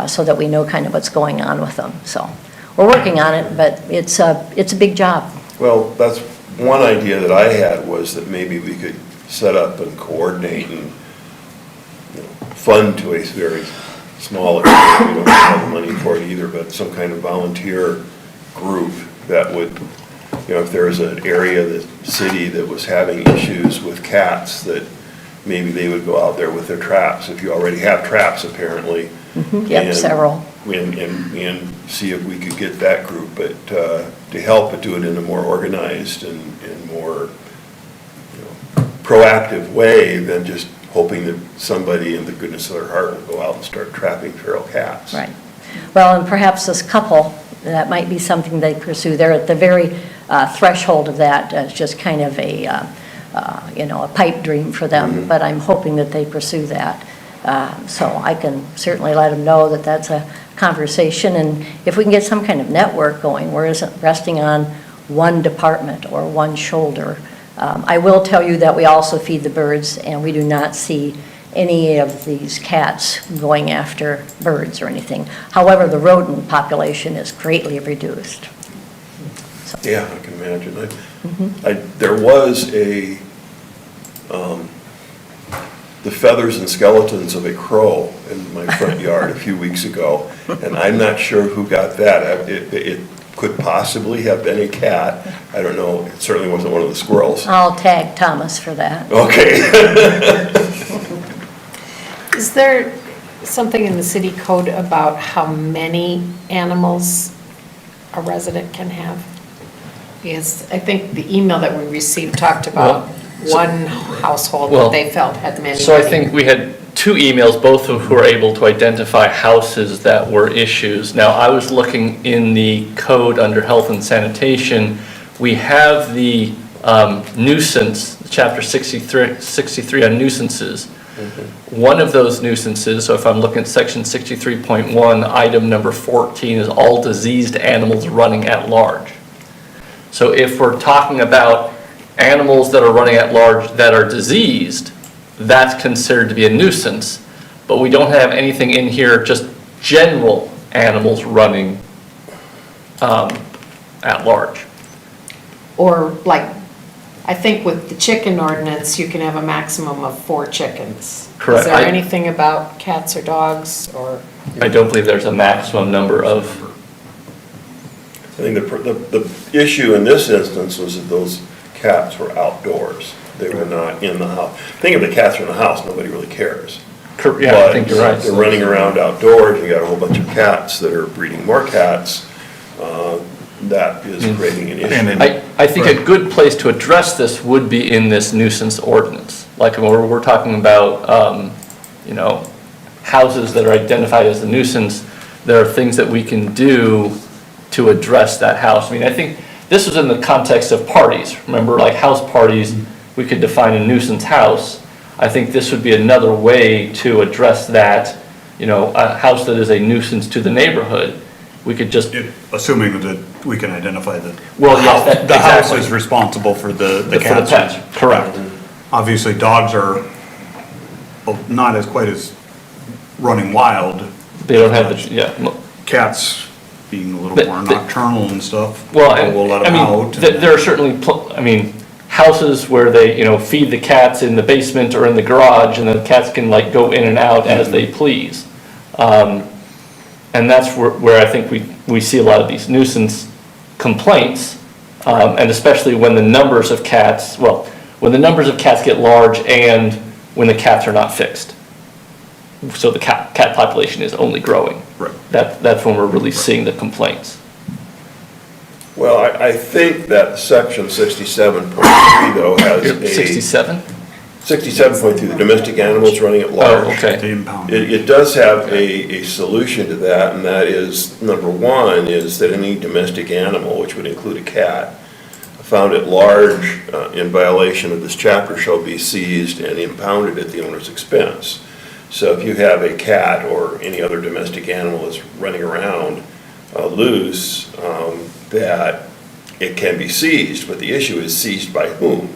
so that we know kind of what's going on with them. So we're working on it, but it's a big job. Well, that's one idea that I had, was that maybe we could set up and coordinate and fund to a very small extent. We don't have the money for it either, but some kind of volunteer group that would, if there's an area of the city that was having issues with cats, that maybe they would go out there with their traps, if you already have traps apparently. Yep, and- several. And see if we could get that group, but to help it do it in a more organized and more proactive way than just hoping that somebody in the goodness of their heart will go out and start trapping feral cats. Right. Well, and perhaps this couple, that might be something they pursue. They're at the very threshold of that. It's just kind of a pipe dream for them, but I'm hoping that they pursue that. So I can certainly let them know that that's a conversation, and if we can get some kind of network going, where isn't resting on one department or one shoulder. I will tell you that we also feed the birds, and we do not see any of these cats going after birds or anything. However, the rodent population is greatly reduced. So. Yeah, I can imagine. There was the feathers and skeletons of a crow in my front yard a few weeks ago, and I'm not sure who got that. It could possibly have been a cat. I don't know. It certainly wasn't one of the squirrels. I'll tag Thomas for that. Okay. Is there something in the city code about how many animals a resident can have? Because I think the email that we received talked about one household that they felt had many. So I think we had two emails, both of who were able to identify houses that were issues. Now, I was looking in the code under health and sanitation. We have the nuisance, chapter 63 on nuisances. One of those nuisances, so if I'm looking at section 63.1, item number 14 is all diseased animals running at large. So if we're talking about animals that are running at large that are diseased, that's considered to be a nuisance, but we don't have anything in here, just general animals running at large. Or like, I think with the chicken ordinance, you can have a maximum of 4 chickens. Correct. Is there anything about cats or dogs or? I don't believe there's a maximum number of. I think the issue in this instance was that those cats were outdoors. They were not in the house. Think if the cats are in the house, nobody really cares. Yeah, I think you're right. They're running around outdoors, you got a whole bunch of cats that are breeding more cats. That is creating an issue. I think a good place to address this would be in this nuisance ordinance. Like when we're talking about, houses that are identified as a nuisance, there are things that we can do to address that house. I mean, I think this was in the context of parties. Remember, like house parties, we could define a nuisance house. I think this would be another way to address that, a house that is a nuisance to the neighborhood. We could just, Assuming that we can identify that. Well, yes, that- The house exactly. is responsible for the For the cats. pets, correct. Obviously, dogs are not as quite as running wild. They don't have the, yeah. Cats being a little But- more but- nocturnal and stuff. Well, We'll let I them mean, out. there are certainly, houses where they, feed the cats in the basement or in the garage, and the cats can like go in and out as they please. And that's where I think we see a lot of these nuisance complaints, and especially when the numbers of cats, when the numbers of cats get large and when the cats are not fixed. So the cat population is only growing. Right. That's when we're really seeing the complaints. Well, I think that section 67.3 though has a. 67? 67.3, the domestic animals running at large. Oh, okay. The impound. It does have a solution to that, and that is, number one, is that any domestic animal, which would include a cat, found at large in violation of this chapter shall be seized and impounded at the owner's expense. So if you have a cat or any other domestic animal that's running around loose, that it can be seized, but the issue is seized by whom?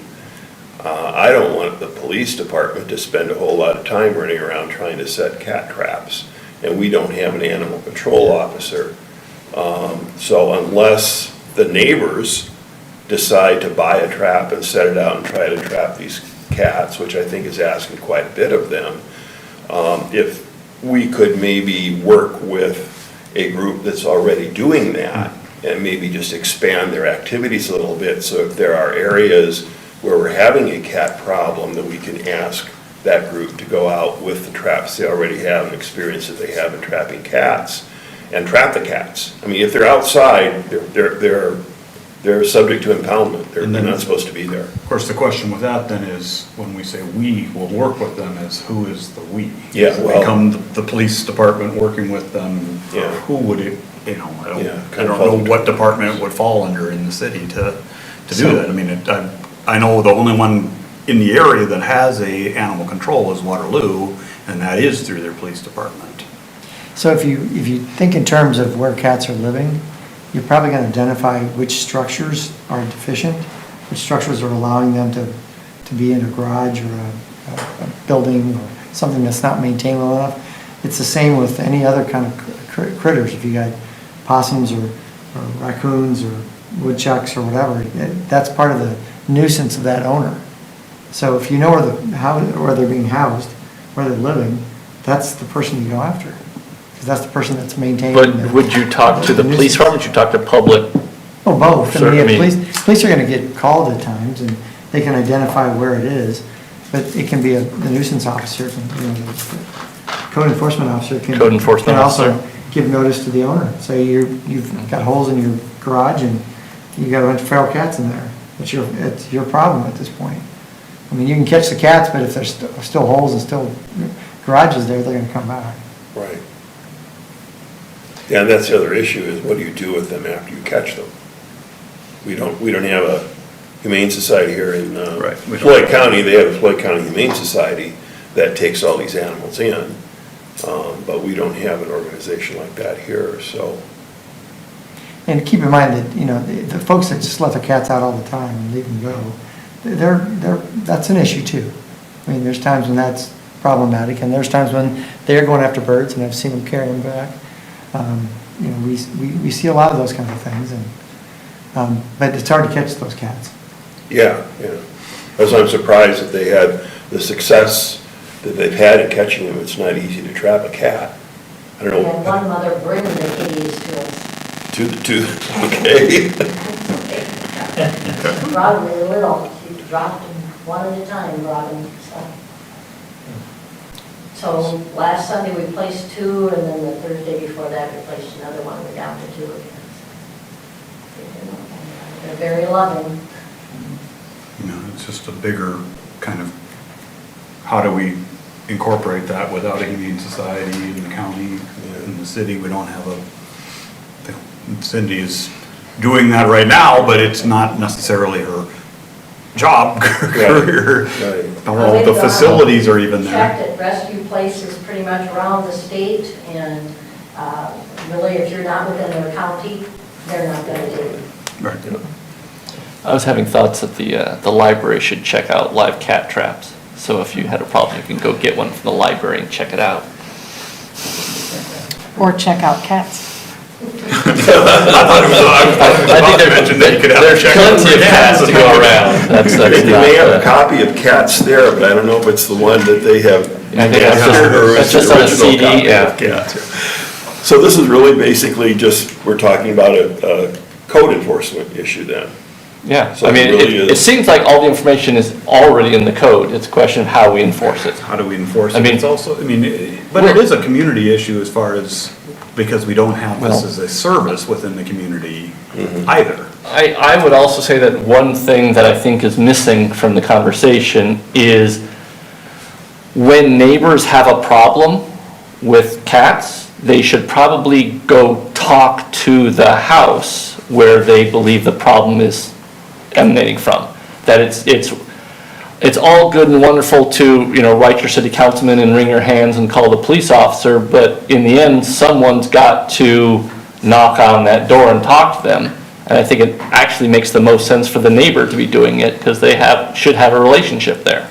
I don't want the police department to spend a whole lot of time running around trying to set cat traps, and we don't have an animal control officer. So unless the neighbors decide to buy a trap and set it out and try to trap these cats, which I think is asking quite a bit of them, if we could maybe work with a group that's already doing that and maybe just expand their activities a little bit, so if there are areas where we're having a cat problem, that we can ask that group to go out with the traps they already have and experience that they have in trapping cats and trap the cats. I mean, if they're outside, they're subject to impoundment. They're not supposed to be there. Of course, the question with that then is, when we say we will work with them, is who is the we? Yeah, Does it well- become the police department working with them? Yeah. Who would it, I Yeah, don't know what department it would fall under in the city to do that. I mean, I know the only one in the area that has a animal control is Waterloo, and that is through their police department. So if you think in terms of where cats are living, you're probably going to identify which structures are deficient, which structures are allowing them to be in a garage or a building or something that's not maintained well enough. It's the same with any other kind of critters. If you got possums or raccoons or woodchucks or whatever, that's part of the nuisance of that owner. So if you know where they're being housed, where they're living, that's the person you go after. Because that's the person that's maintaining. But would you talk to the police department, would you talk to public? Oh, both. Sure, I mean- Police are gonna get called at times, and they can identify where it is, but it can be the nuisance officer, the code enforcement officer can. Code enforcement Can also officer. give notice to the owner. Say you've got holes in your garage and you got a bunch of feral cats in there. It's your problem at this point. I mean, you can catch the cats, but if there's still holes and still garages there, they're gonna come back. Right. Yeah, and that's the other issue, is what do you do with them after you catch them? We don't have a humane society here in Right. Floyd County. They have a Floyd County Humane Society that takes all these animals in, but we don't have an organization like that here, so. And keep in mind that, the folks that just let the cats out all the time and leave them go, that's an issue too. I mean, there's times when that's problematic, and there's times when they're going after birds, and I've seen them carry them back. We see a lot of those kinds of things, but it's hard to catch those cats. Yeah. That's why I'm surprised that they had the success that they've had in catching them. It's not easy to trap a cat. I don't We know. had one mother bring the kitties to us. Okay. Brought them, they were little, she dropped them one at a time, brought them, so last Sunday we placed 2, and then the Thursday before that we placed another one, we're down to 2 again. They're very loving. It's just a bigger kind of, how do we incorporate that without a humane society in the county, in the city? We don't have Cindy is doing that right now, but it's not necessarily her job, career. Right. I don't know if the facilities are even there. Checked at rescue places pretty much around the state, and really, if you're not within their county, they're not going to take you. Right. I was having thoughts that the library should check out live cat traps. So if you had a problem, you can go get one from the library and check it out. Or check out cats. I thought it was, I think there's plenty of cats to go around. That's They may have a not, copy of Cats there, but I don't know if it's the one that they have. I think that's just on a CD, yeah. Cats. So this is really basically just, we're talking about a code enforcement issue then. yeah. So I mean, it really it is- seems like all the information is already in the code. It's a question of how we enforce it. how do we enforce it? I mean- It's also, I mean, but it is a community issue as far as, because we don't have this Well- as a service within the community either. I would also say that one thing that I think is missing from the conversation is when neighbors have a problem with cats, they should probably go talk to the house where they believe the problem is emanating from. That it's all good and wonderful to, write your city councilman and wring your hands and call the police officer, but in the end, someone's got to knock on that door and talk to them. And I think it actually makes the most sense for the neighbor to be doing it, because they should have a relationship there.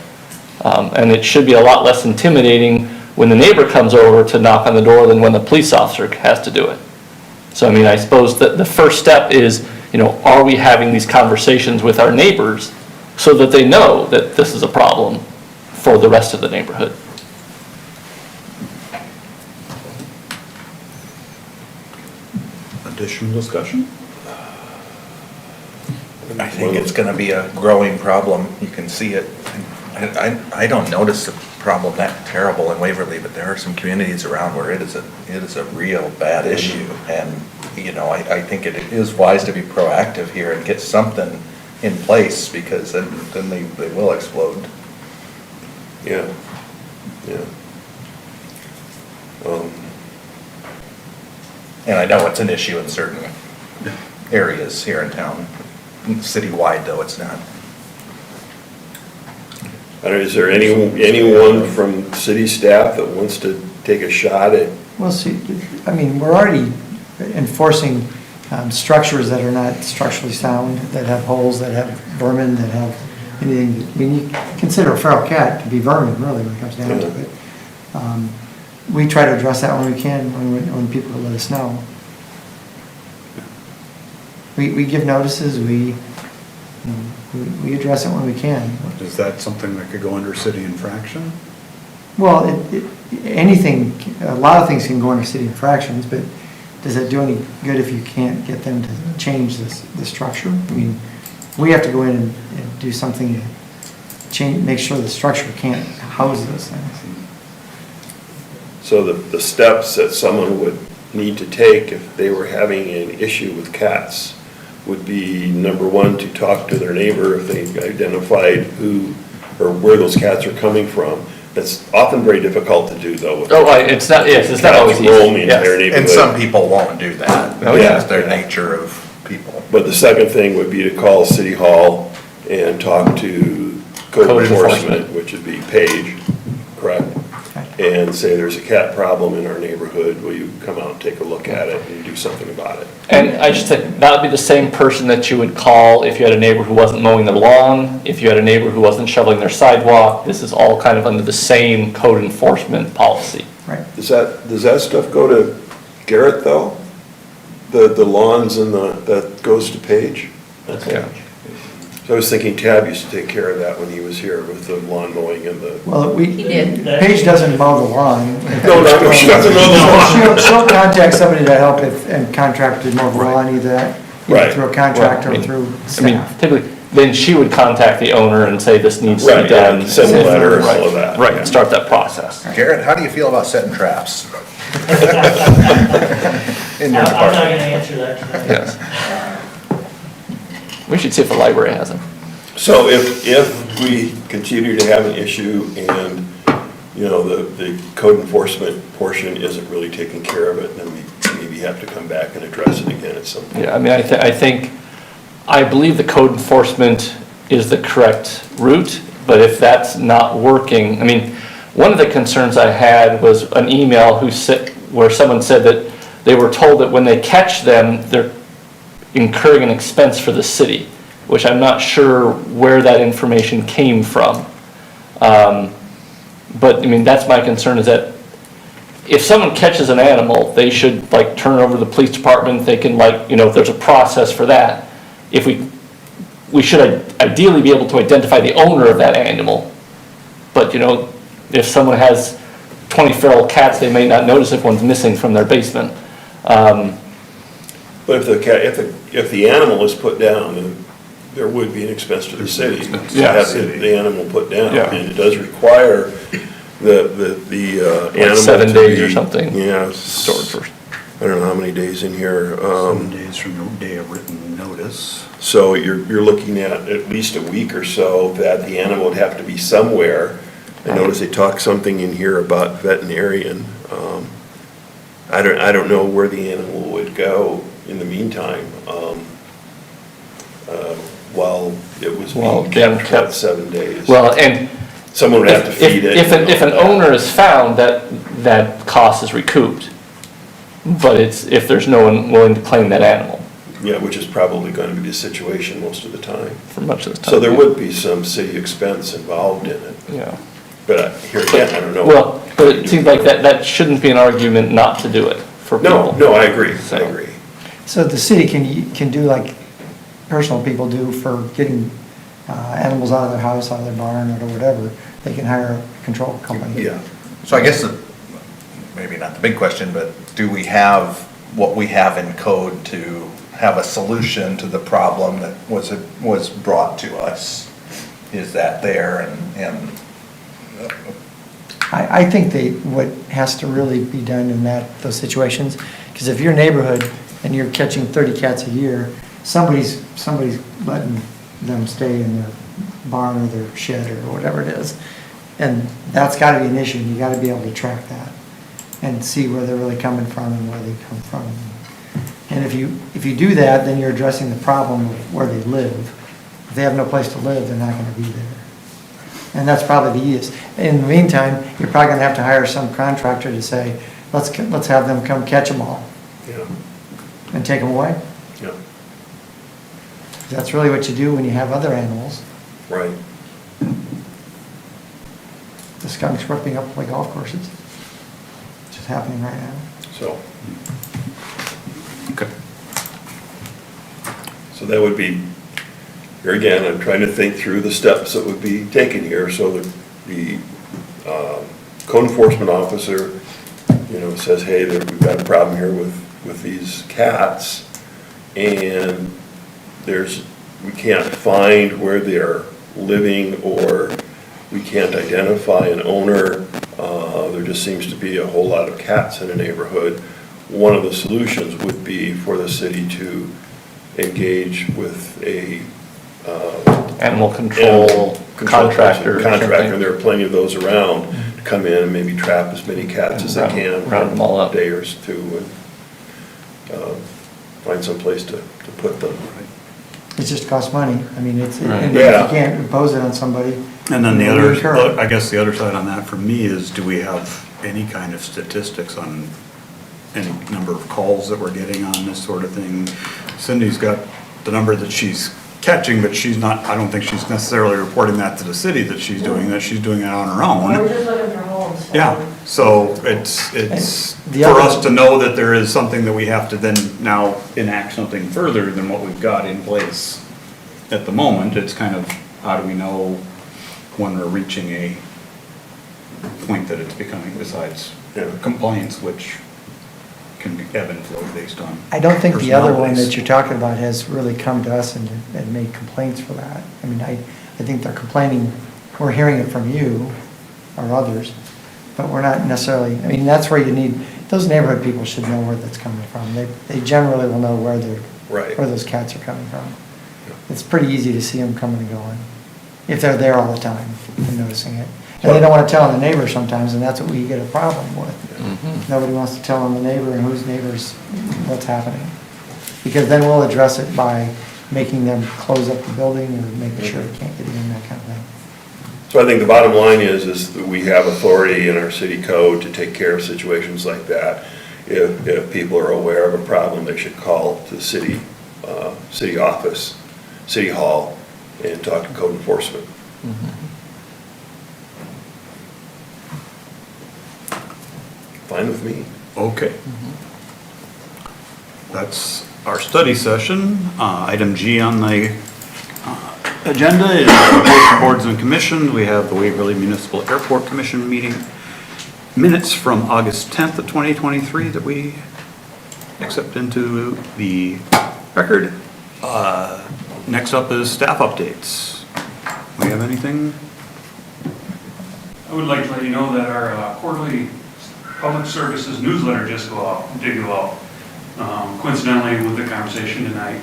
And it should be a lot less intimidating when the neighbor comes over to knock on the door than when the police officer has to do it. So, I mean, I suppose that the first step is, are we having these conversations with our neighbors so that they know that this is a problem for the rest of the neighborhood? Additional discussion? I think it's gonna be a growing problem, you can see it. I don't notice the problem that terrible in Waverly, but there are some communities around where it is a real bad issue. And, I think it is wise to be proactive here and get something in place, because then they will explode. Yeah, yeah. And I know it's an issue in certain areas here in town. Citywide, though, it's not. Is there anyone from city staff that wants to take a shot at? Well, see, I mean, we're already enforcing structures that are not structurally sound, that have holes, that have vermin, that have anything. I mean, you consider a feral cat to be vermin, really, when it comes down to it. We try to address that when we can, when people let us know. We give notices, we address it when we can. Is that something that could go under city infraction? Well, anything, a lot of things can go under city infractions, but does it do any good if you can't get them to change the structure? I mean, we have to go in and do something to change, make sure the structure can't house those things. So the steps that someone would need to take if they were having an issue with cats would be, number one, to talk to their neighbor if they identified who or where those cats are coming from. That's often very difficult to do, though. It's not always easy. Roaming Yes. their neighborhood. And some people won't do that. Oh, yeah. That's their nature of people. But the second thing would be to call City Hall and talk to code Code enforcement, enforcement. which would be Paige, correct? And say there's a cat problem in our neighborhood, will you come out and take a look at it and do something about it? And I just think that would be the same person that you would call if you had a neighbor who wasn't mowing their lawn, if you had a neighbor who wasn't shoveling their sidewalk. This is all kind of under the same code enforcement policy. Right. Does that stuff go to Garrett, though? The lawns and that goes to Paige? Yeah. So I was thinking Tab used to take care of that when he was here with the lawn mowing and the. Well, He did. Paige doesn't mow the lawn. No, she doesn't mow the lawn. She'll contact somebody to help and contract to mow the lawn, either that, Right. through a contractor or Right. through I mean, staff. typically, then she would contact the owner and say this needs to be Right, yeah, done. send a letter and all Right, of that. Right, Yeah. start that process. Garrett, how do you feel about setting traps? In your I'm not department? gonna answer that tonight. Yes. We should see if the library has them. So if we continue to have an issue and, the code enforcement portion isn't really taking care of it, then we maybe have to come back and address it again at some point. Yeah, I mean, I believe the code enforcement is the correct route, but if that's not working, I mean, one of the concerns I had was an email where someone said that they were told that when they catch them, they're incurring an expense for the city, which I'm not sure where that information came from. But, I mean, that's my concern, is that if someone catches an animal, they should, like, turn it over to the police department. They can, like, there's a process for that. If we should ideally be able to identify the owner of that animal. But, if someone has 20 feral cats, they may not notice if one's missing from their basement. But if the animal is put down, then there would be an expense to the city to have the animal put down. Yeah. And it does require the animal 7 to days be- or something. Yeah. Stored first. I don't know how many days in here. 7 days from the day of written notice. So you're looking at least a week or so that the animal would have to be somewhere. I notice they talk something in here about veterinarian. I don't know where the animal would go in the meantime, while it was being kept for about 7 days. Well, and Someone would have to feed it. if an owner is found, that cost is recouped. But if there's no one willing to claim that animal. Yeah, which is probably going to be the situation most of the time. For much of the time. So there would be some city expense involved in it. Yeah. But here again, I don't know. Well, but it seems like that shouldn't be an argument not to do it for people. No, I agree, I agree. So the city can do like personal people do for getting animals out of their house, out of their barn, or whatever. They can hire a control company. Yeah. So I guess maybe not the big question, but do we have what we have in code to have a solution to the problem that was brought to us? Is that there and I think what has to really be done in those situations, because if your neighborhood and you're catching 30 cats a year, somebody's letting them stay in their barn or their shed or whatever it is. And that's gotta be an issue, and you gotta be able to track that and see where they're really coming from and where they come from. And if you do that, then you're addressing the problem of where they live. If they have no place to live, they're not gonna be there. And that's probably the easiest. In the meantime, you're probably gonna have to hire some contractor to say, let's have them come catch them all Yeah, and take them away. yeah, That's really what you do when you have other animals. right. The skunks ripping up like golf courses. It's just happening right now. So, Okay. so that would be, here again, I'm trying to think through the steps that would be taken here. So the code enforcement officer, says, hey, we've got a problem here with these cats, and we can't find where they're living, or we can't identify an owner. There just seems to be a whole lot of cats in a neighborhood. One of the solutions would be for the city to engage with a Animal control contractor or Contractor, something. there are plenty of those around, to come in and maybe trap as many cats as they can. Round them all up. For a day or two, and find some place to put them. It just costs money. I mean, and if Yeah. you can't impose it on somebody. And then you incur it. I guess the other side on that for me is, do we have any kind of statistics on any number of calls that we're getting on this sort of thing? Cindy's got the number that she's catching, but I don't think she's necessarily reporting that to the city that she's doing it on her own. We're just looking for homes. so- Yeah, so it's the for other- us to know that there is something that we have to then now enact something further than what we've got in place at the moment. It's kind of, how do we know when we're reaching a point that it's becoming, besides complaints, which can ebb and flow based on. I don't think the other one personalities. that you're talking about has really come to us and made complaints for that. I mean, I think they're complaining, we're hearing it from you or others, but we're not necessarily, I mean, that's where you need, those neighborhood people should know where that's coming from. They generally will know where Right. where those cats are coming from. It's pretty easy to see them coming and going, if they're there all the time and noticing it. And they don't want to tell on the neighbor sometimes, and that's what we get a problem with. Nobody wants to tell on the neighbor and whose neighbors what's happening. Because then we'll address it by making them close up the building or making sure they can't get in, that kind of thing. So I think the bottom line is that we have authority in our city code to take care of situations like that. If people are aware of a problem, they should call to the city office, city hall, and talk to code enforcement. Fine with me. Okay. That's our study session. Item G on the agenda is reports from boards and commissions. We have the Waverly Municipal Airport Commission meeting minutes from August 10th of 2023 that we accept into the record. Next up is staff updates. We have anything? I would like to let you know that our quarterly public services newsletter did go out, coincidentally with the conversation tonight.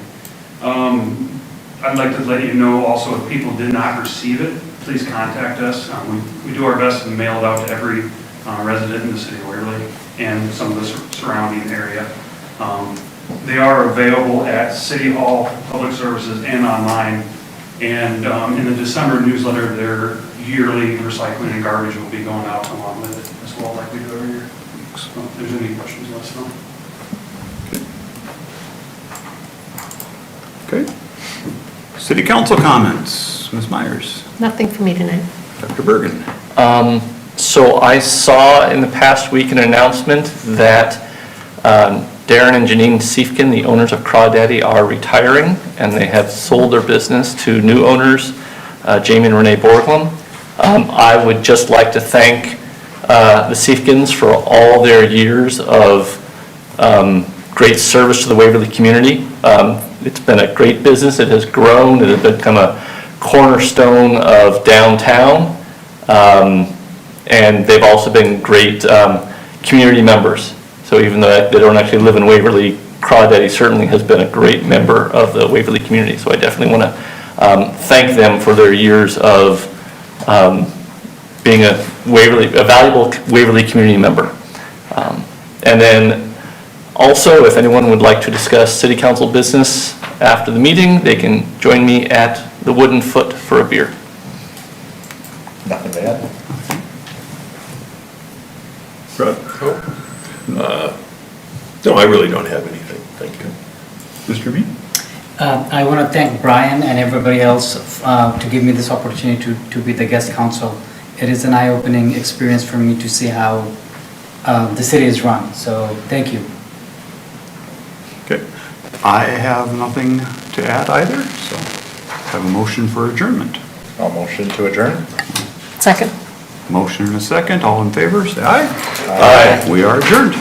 I'd like to let you know also if people did not receive it, please contact us. We do our best to mail it out to every resident in the city of Waverly and some of the surrounding area. They are available at City Hall, Public Services, and online. And in the December newsletter, their yearly recycling and garbage will be going out along with it as well, like we do every year. So if there's any questions, let us know. Okay. City council comments. Ms. Meyers. Nothing for me tonight. Dr. Birgen. So I saw in the past week an announcement that Darren and Janine Siefkin, the owners of Crawdaddy, are retiring, and they have sold their business to new owners, Jamie and Renee Borglum. I would just like to thank the Siefkins for all their years of great service to the Waverly community. It's been a great business. It has grown. It has become a cornerstone of downtown. And they've also been great community members. So even though they don't actually live in Waverly, Crawdaddy certainly has been a great member of the Waverly community. So I definitely want to thank them for their years of being a valuable Waverly community member. And then also, if anyone would like to discuss city council business after the meeting, they can join me at the Wooden Foot for a beer. Nothing to add. No, I really don't have anything. Thank you. Mr. Bean? I want to thank Brian and everybody else to give me this opportunity to be the guest counsel. It is an eye-opening experience for me to see how the city is run. So thank you. Okay. I have nothing to add either, so have a motion for adjournment. I'll motion to adjourn. Second. Motion and a second. All in favor, say aye. Aye. We are adjourned.